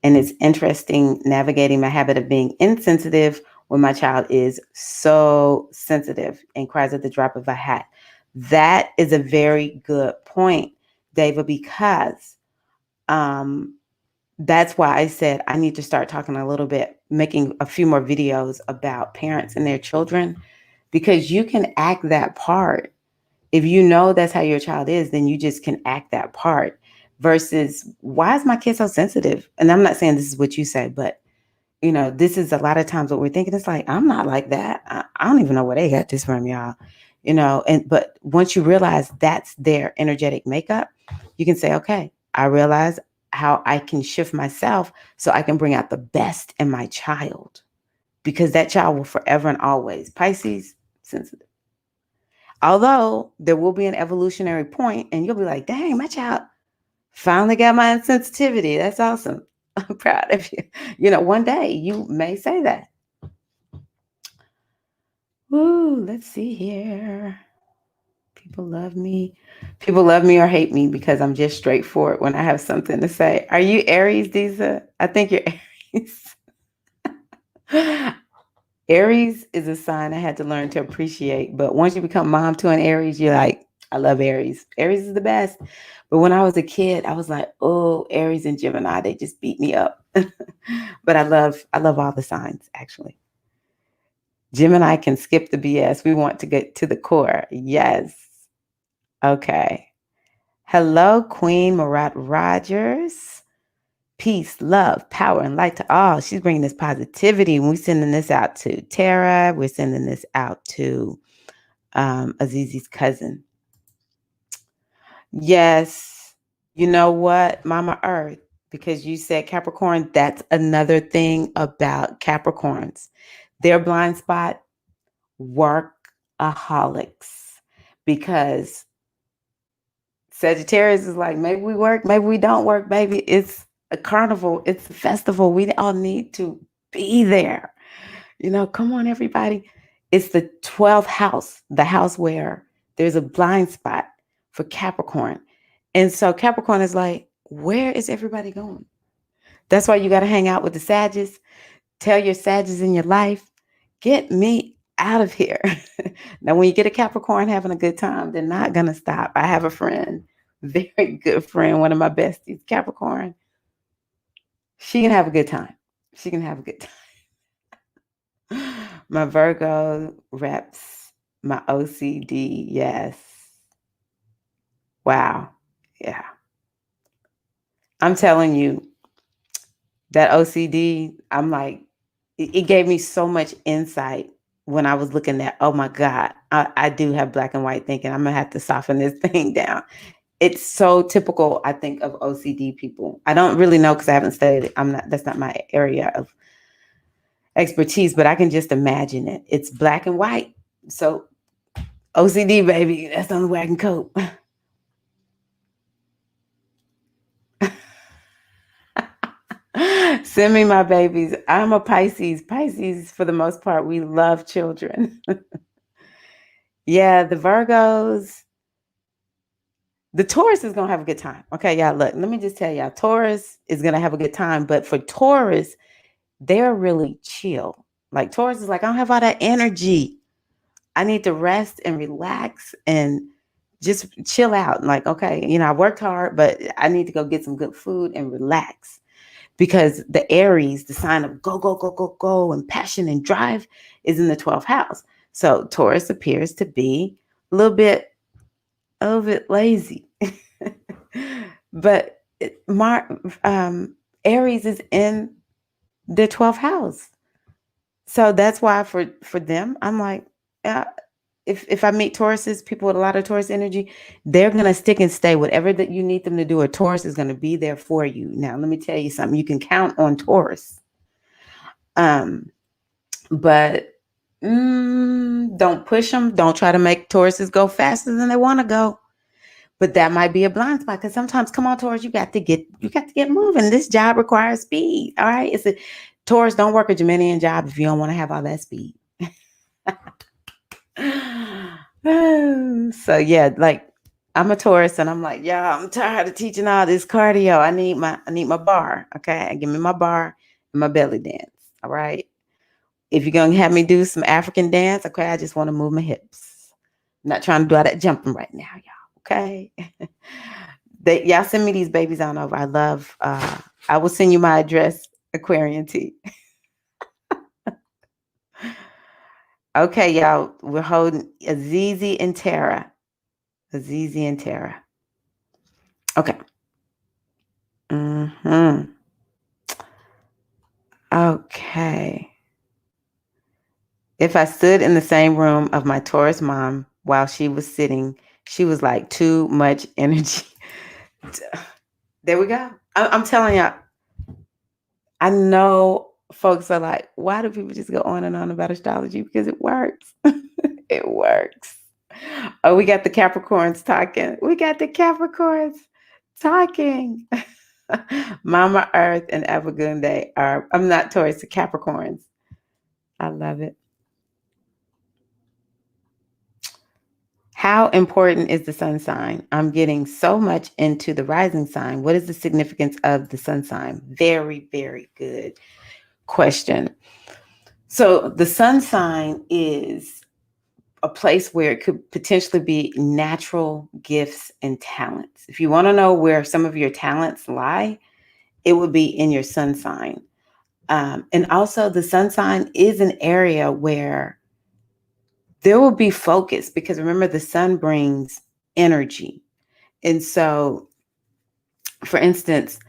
and it's interesting navigating my habit of being insensitive when my child is so sensitive and cries at the drop of a hat. That is a very good point, David, because that's why I said I need to start talking a little bit, making a few more videos about parents and their children, because you can act that part. If you know that's how your child is, then you just can act that part. versus why is my kid so sensitive? And I'm not saying this is what you say, but this is a lot of times what we're thinking. It's like, I'm not like that. I don't even know where they got this from, y'all. But once you realize that's their energetic makeup, you can say, okay, I realize how I can shift myself so I can bring out the best in my child, because that child will forever and always, Pisces, sensitive. Although there will be an evolutionary point and you'll be like, dang, my child finally got my insensitivity. That's awesome. I'm proud of you. One day you may say that. Ooh, let's see here. People love me. People love me or hate me because I'm just straightforward when I have something to say. Are you Aries, Disa? I think you're Aries. Aries is a sign I had to learn to appreciate. But once you become mom to an Aries, you're like, I love Aries. Aries is the best. But when I was a kid, I was like, oh, Aries and Gemini, they just beat me up. But I love all the signs, actually. Gemini can skip the BS. We want to get to the core. Yes. Okay. Hello, Queen Marat Rogers. Peace, love, power, and light to all. She's bringing this positivity. We're sending this out to Tara. We're sending this out to Azizi's cousin. Yes. You know what, Mama Earth? Because you said Capricorn, that's another thing about Capricorns. Their blind spot, workaholics. Because Sagittarius is like, maybe we work, maybe we don't work, baby. It's a carnival, it's a festival. We all need to be there. Come on, everybody. It's the 12th house, the house where there's a blind spot for Capricorn. And so Capricorn is like, where is everybody going? That's why you got to hang out with the Sagittarius. Tell your Sagittarius in your life, get me out of here. Now, when you get a Capricorn having a good time, they're not going to stop. I have a friend, very good friend, one of my besties, Capricorn. She can have a good time. She can have a good time. My Virgo reps my OCD. Yes. Wow. Yeah. I'm telling you, that OCD, I'm like, it gave me so much insight when I was looking at, oh my God, I do have black and white thinking. I'm going to have to soften this thing down. It's so typical, I think, of OCD people. I don't really know because I haven't studied it. That's not my area of expertise, but I can just imagine it. It's black and white. So OCD, baby, that's the only way I can cope. Send me my babies. I'm a Pisces. Pisces, for the most part, we love children. Yeah, the Virgos, the Taurus is going to have a good time. Okay, y'all, look, let me just tell y'all, Taurus is going to have a good time. But for Taurus, they're really chill. Like Taurus is like, I don't have all that energy. I need to rest and relax and just chill out. Like, okay, I worked hard, but I need to go get some good food and relax. Because the Aries, the sign of go, go, go, go, go, and passion and drive is in the 12th house. So Taurus appears to be a little bit lazy. But Aries is in the 12th house. So that's why for them, I'm like, if I meet Tauruses, people with a lot of Taurus energy, they're going to stick and stay. Whatever that you need them to do, a Taurus is going to be there for you. Now, let me tell you something. You can count on Taurus. But don't push them. Don't try to make Tauruses go faster than they want to go. But that might be a blind spot because sometimes, come on, Taurus, you got to get moving. This job requires speed. All right. It's a Taurus, don't work a Geminian job if you don't want to have all that speed. So yeah, like I'm a Taurus and I'm like, yeah, I'm tired of teaching all this cardio. I need my bar. Okay. Give me my bar and my belly dance. All right. If you're gonna have me do some African dance, okay, I just want to move my hips. I'm not trying to do all that jumping right now, y'all. Okay. Y'all send me these babies on over. I love I will send you my address, Aquarian tea. Okay, y'all. We're holding Azizi and Tara. Azizi and Tara. Okay. Mm-hmm. Okay. If I stood in the same room of my Taurus mom while she was sitting, she was like too much energy. There we go. I'm telling you, I know folks are like, why do people just go on and on about astrology? Because it works. It works. Oh, we got the Capricorns talking. We got the Capricorns talking. Mama Earth and Abagunde are, I'm not Taurus, the Capricorns. I love it. How important is the sun sign? I'm getting so much into the rising sign. What is the significance of the sun sign? Very, very good question. So the sun sign is a place where it could potentially be natural gifts and talents. If you want to know where some of your talents lie, it would be in your sun sign. And also, the sun sign is an area where there will be focus because remember, the sun brings energy. And so, for instance,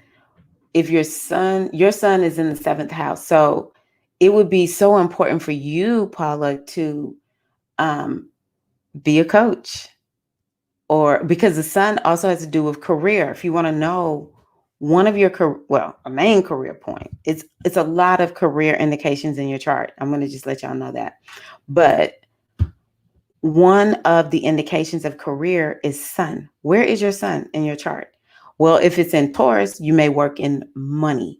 if your sun is in the seventh house, so it would be so important for you, Paula, to um, be a coach, or because the sun also has to do with career. If you want to know one of your a main career point, it's a lot of career indications in your chart. I'm going to just let y'all know that, but one of the indications of career is sun. Where is your sun in your chart? Well, if it's in Taurus, you may work in money.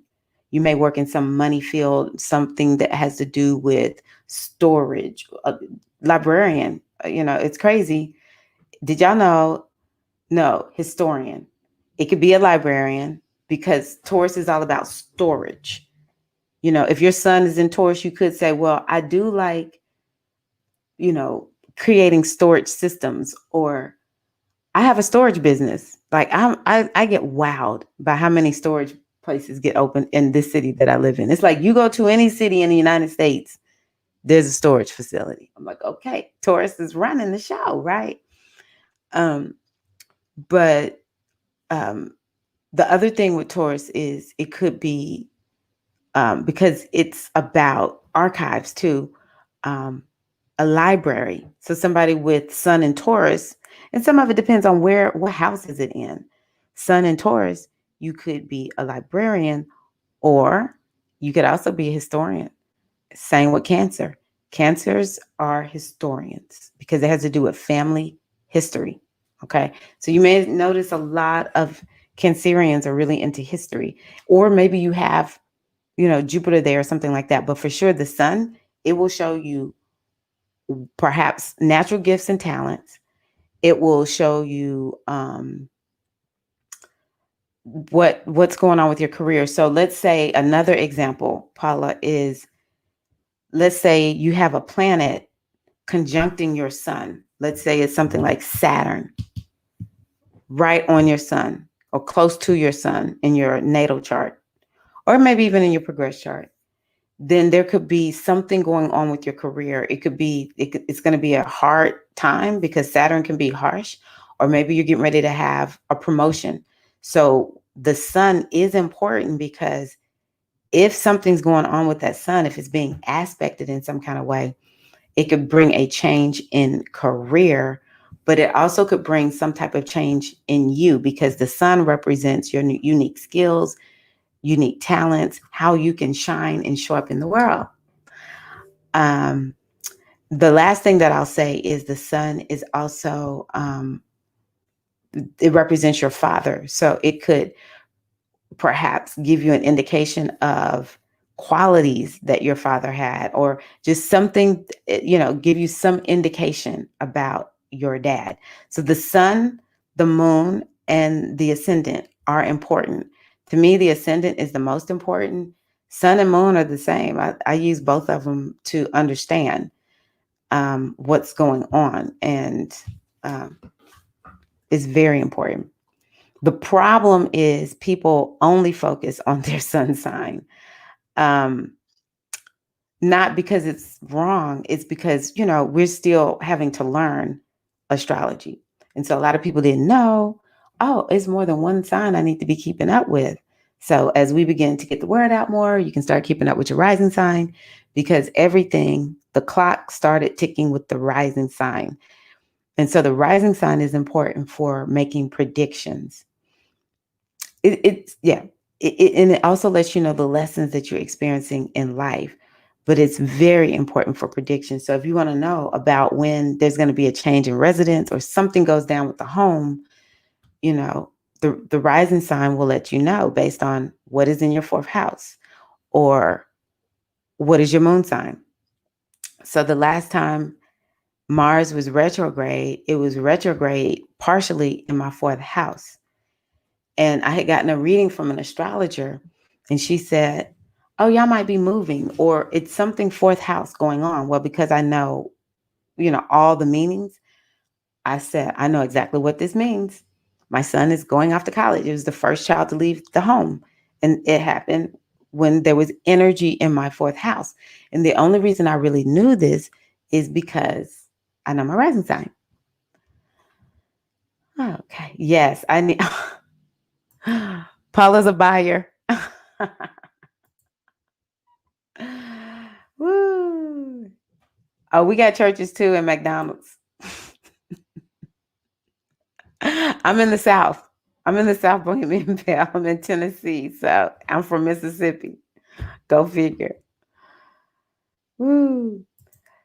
You may work in some money field, something that has to do with storage, a librarian. It's crazy. Did y'all know? No, historian. It could be a librarian because Taurus is all about storage. If your sun is in Taurus, you could say, well, I do like, you know, creating storage systems, or I have a storage business. Like I get wowed by how many storage places get open in this city that I live in. It's like you go to any city in the United States, there's a storage facility. I'm like, okay, Taurus is running the show, right? Um, but the other thing with Taurus is it could be because it's about archives too. A library. So somebody with Sun and Taurus, and some of it depends on what house is it in. Sun and Taurus, you could be a librarian, or you could also be a historian. Same with Cancer. Cancers are historians because it has to do with family history. Okay. So you may notice a lot of Cancerians are really into history, or maybe you have, Jupiter there or something like that. But for sure, the sun, it will show you perhaps natural gifts and talents. It will show you what's going on with your career. So let's say another example, Paula, is let's say you have a planet conjuncting your sun. Let's say it's something like Saturn, right on your sun or close to your sun in your natal chart, or maybe even in your progress chart. Then there could be something going on with your career. It could be, it's going to be a hard time because Saturn can be harsh, or maybe you're getting ready to have a promotion. So the sun is important because if something's going on with that sun, if it's being aspected in some kind of way, it could bring a change in career, but it also could bring some type of change in you because the sun represents your unique skills, unique talents, how you can shine and show up in the world. The last thing that I'll say is the sun is also, it represents your father. So it could perhaps give you an indication of qualities that your father had, or just something, give you some indication about your dad. So the sun, the moon, and the ascendant are important. To me, the ascendant is the most important. Sun and moon are the same. I use both of them to understand what's going on, and it's very important. The problem is people only focus on their sun sign. Not because it's wrong, it's because, we're still having to learn astrology. And so a lot of people didn't know, oh, it's more than one sign I need to be keeping up with. So as we begin to get the word out more, you can start keeping up with your rising sign, because the clock started ticking with the rising sign. And so the rising sign is important for making predictions. And it also lets you know the lessons that you're experiencing in life, but it's very important for predictions. So if you want to know about when there's going to be a change in residence or something goes down with the home, you know, the rising sign will let you know based on what is in your fourth house or what is your moon sign. So the last time Mars was retrograde, it was retrograde partially in my fourth house. And I had gotten a reading from an astrologer, and she said, "Oh, y'all might be moving, or it's something fourth house going on." Well, because I know, all the meanings, I said, "I know exactly what this means. My son is going off to college." It was the first child to leave the home. And it happened when there was energy in my fourth house. And the only reason I really knew this is because I know my rising sign. Okay. Yes, I need. Paula's a buyer. Woo. Oh, we got churches too and McDonald's. I'm in the South. I'm in the South Bohemian Belt. I'm in Tennessee. So I'm from Mississippi. Go figure. Woo.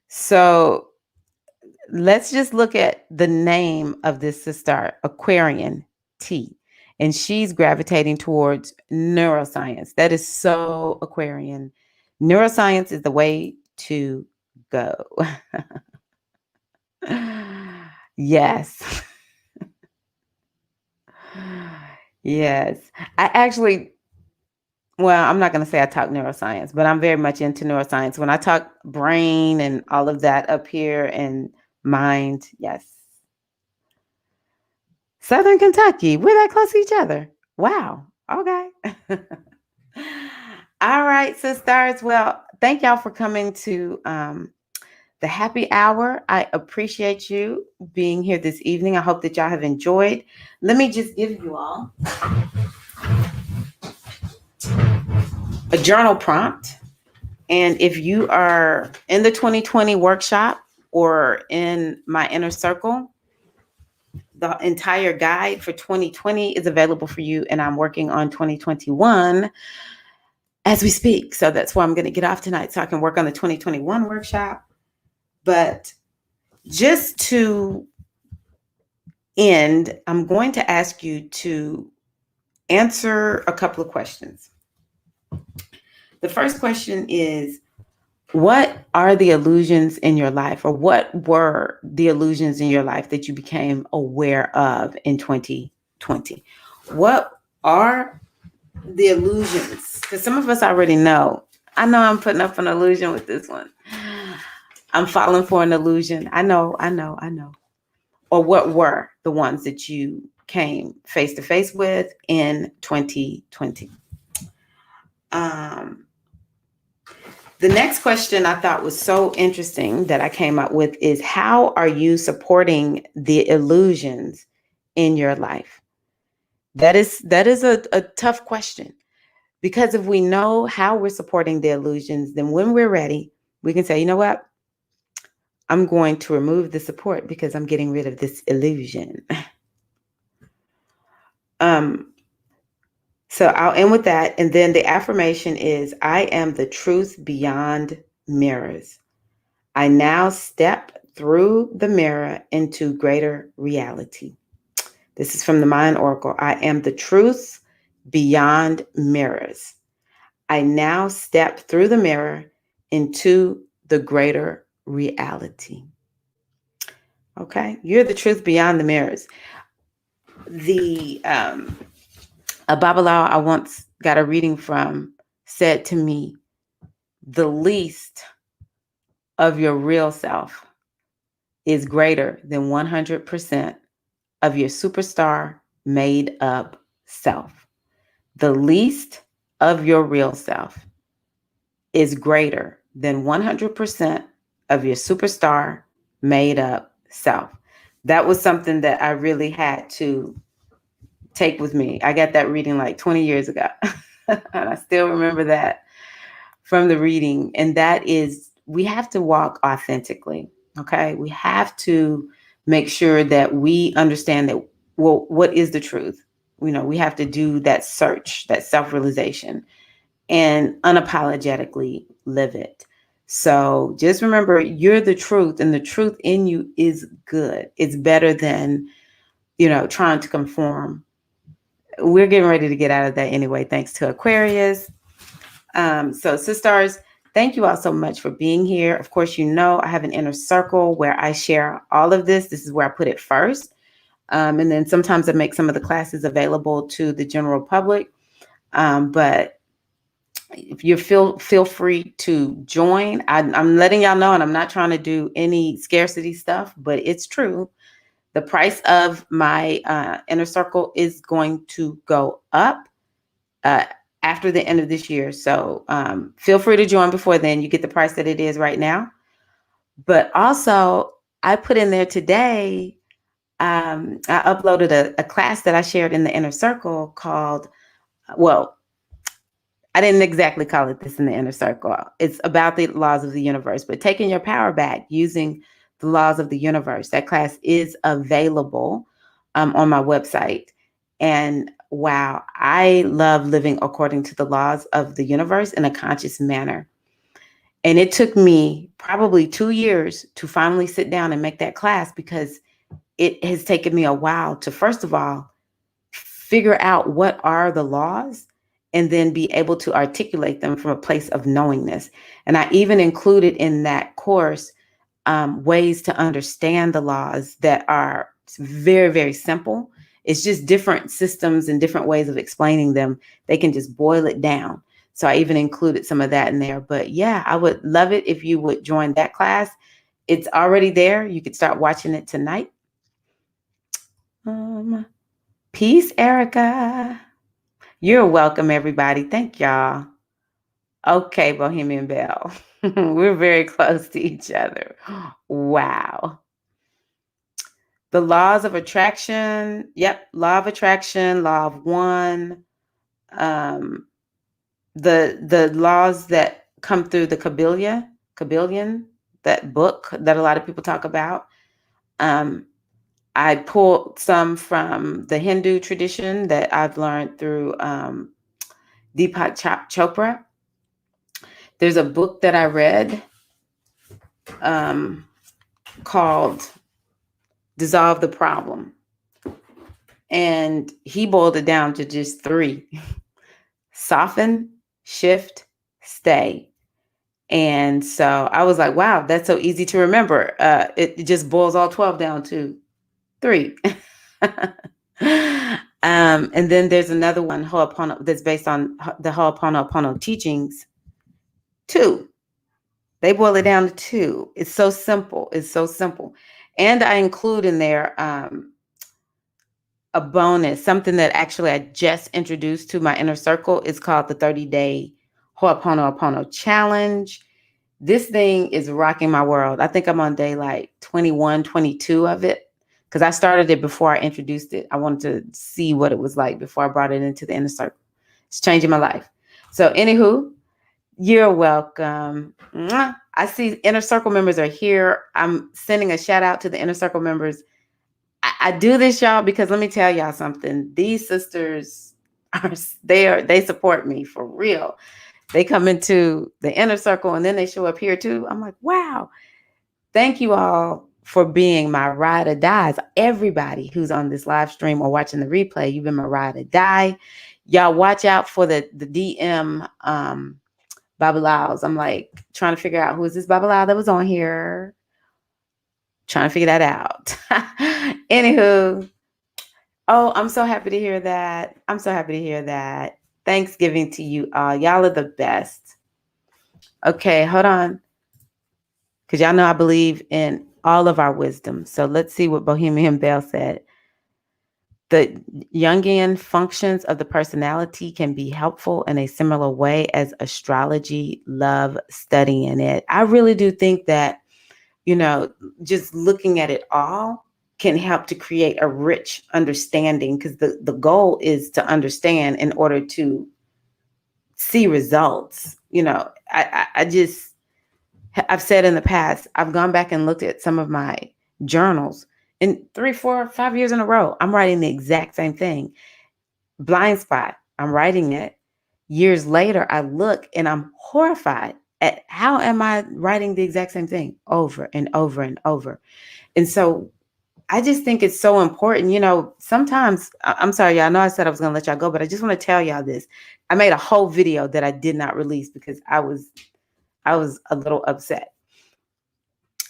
So let's just look at the name of this sister, Aquarian T. And she's gravitating towards neuroscience. That is so Aquarian. Neuroscience is the way to go. Yes. Yes. I'm not going to say I talk neuroscience, but I'm very much into neuroscience. When I talk brain and all of that up here and mind, yes. Southern Kentucky, we're that close to each other. Wow. Okay. All right, sisters. Well, thank y'all for coming to the happy hour. I appreciate you being here this evening. I hope that y'all have enjoyed. Let me just give you all a journal prompt. And if you are in the 2020 workshop or in my inner circle, the entire guide for 2020 is available for you. And I'm working on 2021 as we speak. So that's why I'm going to get off tonight so I can work on the 2021 workshop. But just to end, I'm going to ask you to answer a couple of questions. The first question is, what are the illusions in your life, or what were the illusions in your life that you became aware of in 2020? What are the illusions? Because some of us already know. I know I'm putting up an illusion with this one. I'm falling for an illusion. I know. Or what were the ones that you came face to face with in 2020? The next question I thought was so interesting that I came up with is, how are you supporting the illusions in your life? That is a tough question, because if we know how we're supporting the illusions, then when we're ready, we can say, you know what? I'm going to remove the support because I'm getting rid of this illusion. So I'll end with that. And then the affirmation is, I am the truth beyond mirrors. I now step through the mirror into greater reality. This is from the Mayan Oracle. I am the truth beyond mirrors. I now step through the mirror into the greater reality. Okay, you're the truth beyond the mirrors. A Babalawo I once got a reading from said to me, the least of your real self is greater than 100% of your superstar made up self. The least of your real self is greater than 100% of your superstar made up self. That was something that I really had to take with me. I got that reading like 20 years ago. And I still remember that from the reading. And that is, we have to walk authentically. Okay. We have to make sure that we understand that, well, what is the truth? We have to do that search, that self realization, and unapologetically live it. So just remember, you're the truth, and the truth in you is good. It's better than, trying to conform. We're getting ready to get out of that anyway, thanks to Aquarius. So, sisters, thank you all so much for being here. Of course, I have an inner circle where I share all of this. This is where I put it first. And then sometimes I make some of the classes available to the general public. But if you feel free to join. I'm letting y'all know, and I'm not trying to do any scarcity stuff, but it's true. The price of my inner circle is going to go up after the end of this year. So feel free to join before then. You get the price that it is right now. But also, I put in there today, I uploaded a class that I shared in the inner circle called, well, I didn't exactly call it this in the inner circle. It's about the laws of the universe, but taking your power back using the laws of the universe. That class is available on my website. And wow, I love living according to the laws of the universe in a conscious manner. And it took me probably 2 years to finally sit down and make that class, because it has taken me a while to, first of all, figure out what are the laws and then be able to articulate them from a place of knowingness. And I even included in that course ways to understand the laws that are very, very simple. It's just different systems and different ways of explaining them. They can just boil it down. So I even included some of that in there. But yeah, I would love it if you would join that class. It's already there. You could start watching it tonight. Peace, Erica. You're welcome, everybody. Thank y'all. Okay, Bohemian Belle. We're very close to each other. Wow. The laws of attraction. Yep. Law of attraction, law of one. The laws that come through the Kabbalion, that book that a lot of people talk about. I pulled some from the Hindu tradition that I've learned through Deepak Chopra. There's a book that I read called Dissolve the Problem. And he boiled it down to just 3. Soften, shift, stay. And so I was like, wow, that's so easy to remember. It just boils all 12 down to 3. And then there's another one, Ho'opono, that's based on the Ho'oponopono teachings. 2. They boil it down to 2. It's so simple. It's so simple. And I include in there a bonus, something that actually I just introduced to my inner circle. It's called the 30-day Ho'oponopono challenge. This thing is rocking my world. I think I'm on day like 21, 22 of it, because I started it before I introduced it. I wanted to see what it was like before I brought it into the inner circle. It's changing my life. So anywho, you're welcome. Mwah. I see inner circle members are here. I'm sending a shout out to the inner circle members. I do this, y'all, because let me tell y'all something. These sisters they support me for real. They come into the inner circle and then they show up here too. I'm like, wow. Thank you all for being my ride or dies. Everybody who's on this live stream or watching the replay, you've been my ride or die. Y'all watch out for the DM Babalaos. I'm like trying to figure out who is this Babalao that was on here. Trying to figure that out. Anywho, oh, I'm so happy to hear that. I'm so happy to hear that. Thanksgiving to you all. Y'all are the best. Okay, hold on. Because y'all know I believe in all of our wisdom. So let's see what Bohemian Belle said. The Jungian functions of the personality can be helpful in a similar way as astrology. Love studying it. I really do think that, just looking at it all can help to create a rich understanding, because the goal is to understand in order to see results. I've said in the past, I've gone back and looked at some of my journals, in 3, 4, 5 years in a row, I'm writing the exact same thing. Blind spot, I'm writing it. Years later, I look and I'm horrified at how am I writing the exact same thing over and over and over. And so I just think it's so important. Sometimes, I'm sorry, y'all, I know I said I was going to let y'all go, but I just want to tell y'all this. I made a whole video that I did not release because I was a little upset.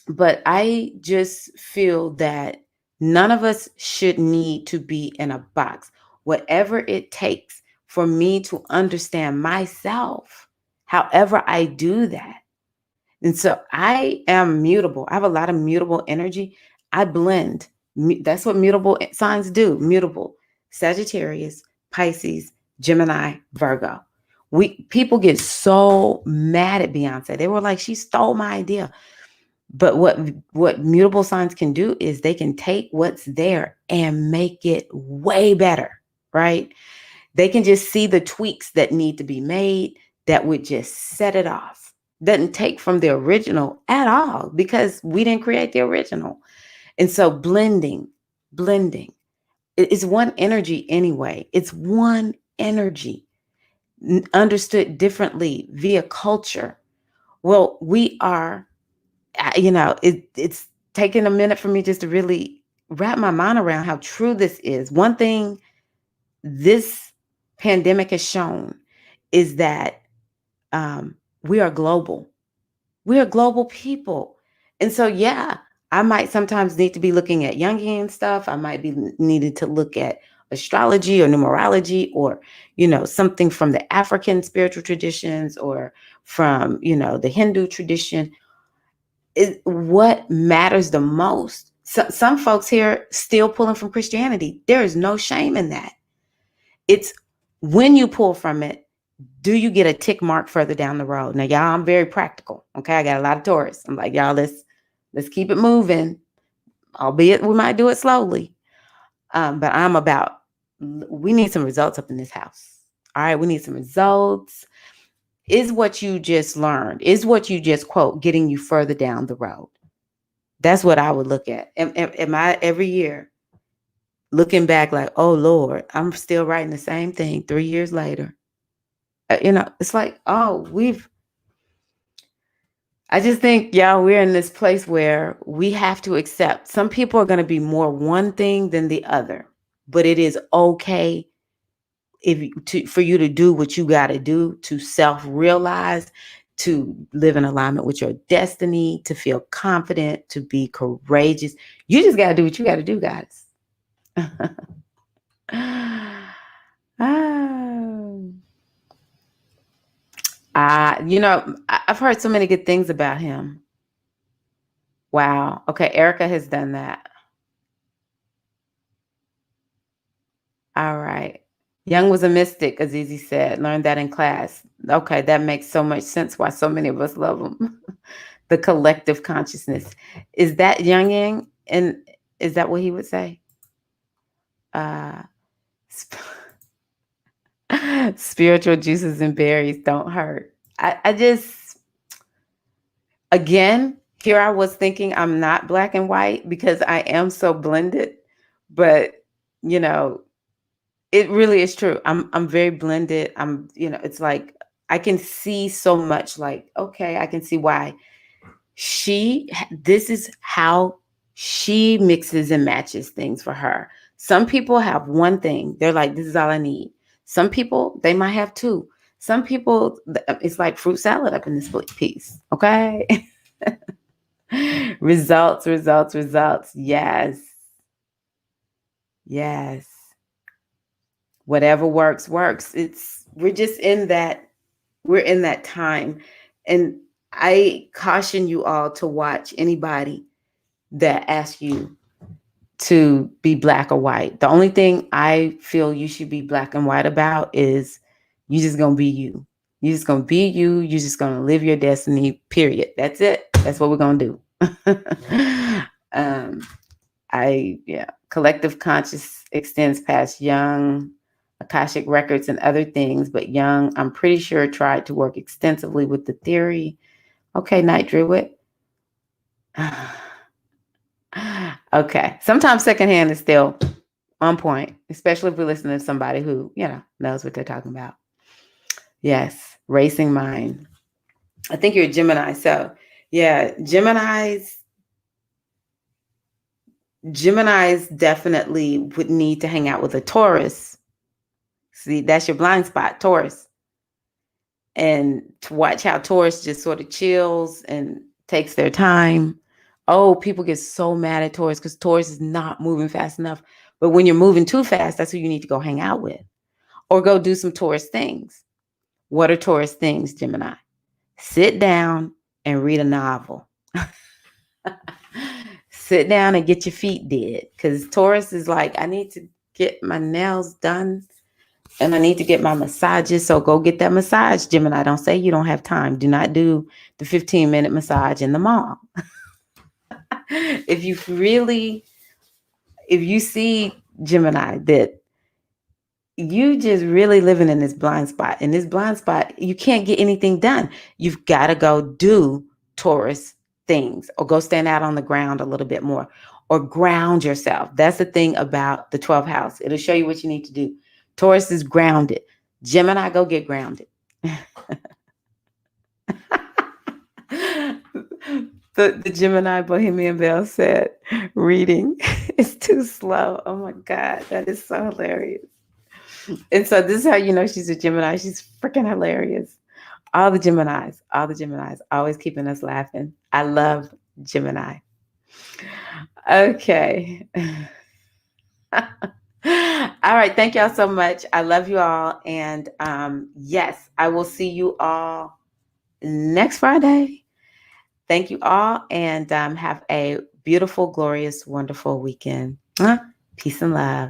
But I just feel that none of us should need to be in a box. Whatever it takes for me to understand myself, however I do that. And so I am mutable. I have a lot of mutable energy. I blend. That's what mutable signs do. Mutable. Sagittarius, Pisces, Gemini, Virgo. People get so mad at Beyonce. They were like, she stole my idea. But what mutable signs can do is they can take what's there and make it way better, right? They can just see the tweaks that need to be made that would just set it off. Doesn't take from the original at all because we didn't create the original. And so blending, it's one energy anyway. It's one energy understood differently via culture. Well, we are, it's taken a minute for me just to really wrap my mind around how true this is. One thing this pandemic has shown is that we are global. We are global people. And so, yeah, I might sometimes need to be looking at Jungian stuff. I might be needed to look at astrology or numerology or, something from the African spiritual traditions or from, the Hindu tradition. What matters the most. Some folks here still pulling from Christianity. There is no shame in that. It's when you pull from it, do you get a tick mark further down the road? Now, y'all, I'm very practical. Okay. I got a lot of Taurus. I'm like, y'all, let's keep it moving. Albeit we might do it slowly. But I'm about, we need some results up in this house. All right. We need some results. Is what you just learned, is what you just quote, getting you further down the road? That's what I would look at. Am I every year looking back like, oh Lord, I'm still writing the same thing 3 years later? It's like, I just think, y'all, we're in this place where we have to accept some people are going to be more one thing than the other, but it is okay for you to do what you got to do to self-realize, to live in alignment with your destiny, to feel confident, to be courageous. You just got to do what you got to do, guys. I've heard so many good things about him. Wow. Okay. Erica has done that. All right. Young was a mystic, Azizi said. Learned that in class. Okay, that makes so much sense why so many of us love him. The collective consciousness. Is that Jungian? And is that what he would say? Spiritual juices and berries don't hurt. I just, again, here I was thinking I'm not black and white because I am so blended. But, it really is true. I'm very blended. It's like I can see so much like, okay, I can see why this is how she mixes and matches things for her. Some people have one thing. They're like, this is all I need. Some people, they might have two. Some people, it's like fruit salad up in this piece. Okay. Results. Yes. Whatever works. We're in that time. And I caution you all to watch anybody that asks you to be black or white. The only thing I feel you should be black and white about is you just going to be you. You're just going to be you. You're just going to live your destiny, period. That's it. That's what we're going to do. Collective conscious extends past young. Akashic records and other things, but young, I'm pretty sure tried to work extensively with the theory. Okay, Night Druid. Okay. Sometimes secondhand is still on point, especially if we listen to somebody who, knows what they're talking about. Yes. Racing mind. I think you're a Gemini. So yeah, Geminis definitely would need to hang out with a Taurus. See, that's your blind spot, Taurus. And to watch how Taurus just sort of chills and takes their time. Oh, people get so mad at Taurus because Taurus is not moving fast enough. But when you're moving too fast, that's who you need to go hang out with or go do some Taurus things. What are Taurus things, Gemini? Sit down and read a novel. Sit down and get your feet did. Because Taurus is like, I need to get my nails done and I need to get my massages. So go get that massage, Gemini. Don't say you don't have time. Do not do the 15-minute massage in the mall. If you see, Gemini, that you just really living in this blind spot. In this blind spot, you can't get anything done. You've got to go do Taurus things or go stand out on the ground a little bit more or ground yourself. That's the thing about the 12th house. It'll show you what you need to do. Taurus is grounded. Gemini, go get grounded. The Gemini Bohemian Belle said, reading is too slow. Oh my God, that is so hilarious. And so this is how you know she's a Gemini. She's freaking hilarious. All the Geminis always keeping us laughing. I love Gemini. Okay. All right. Thank y'all so much. I love you all. And yes, I will see you all next Friday. Thank you all. And have a beautiful, glorious, wonderful weekend. Peace and love.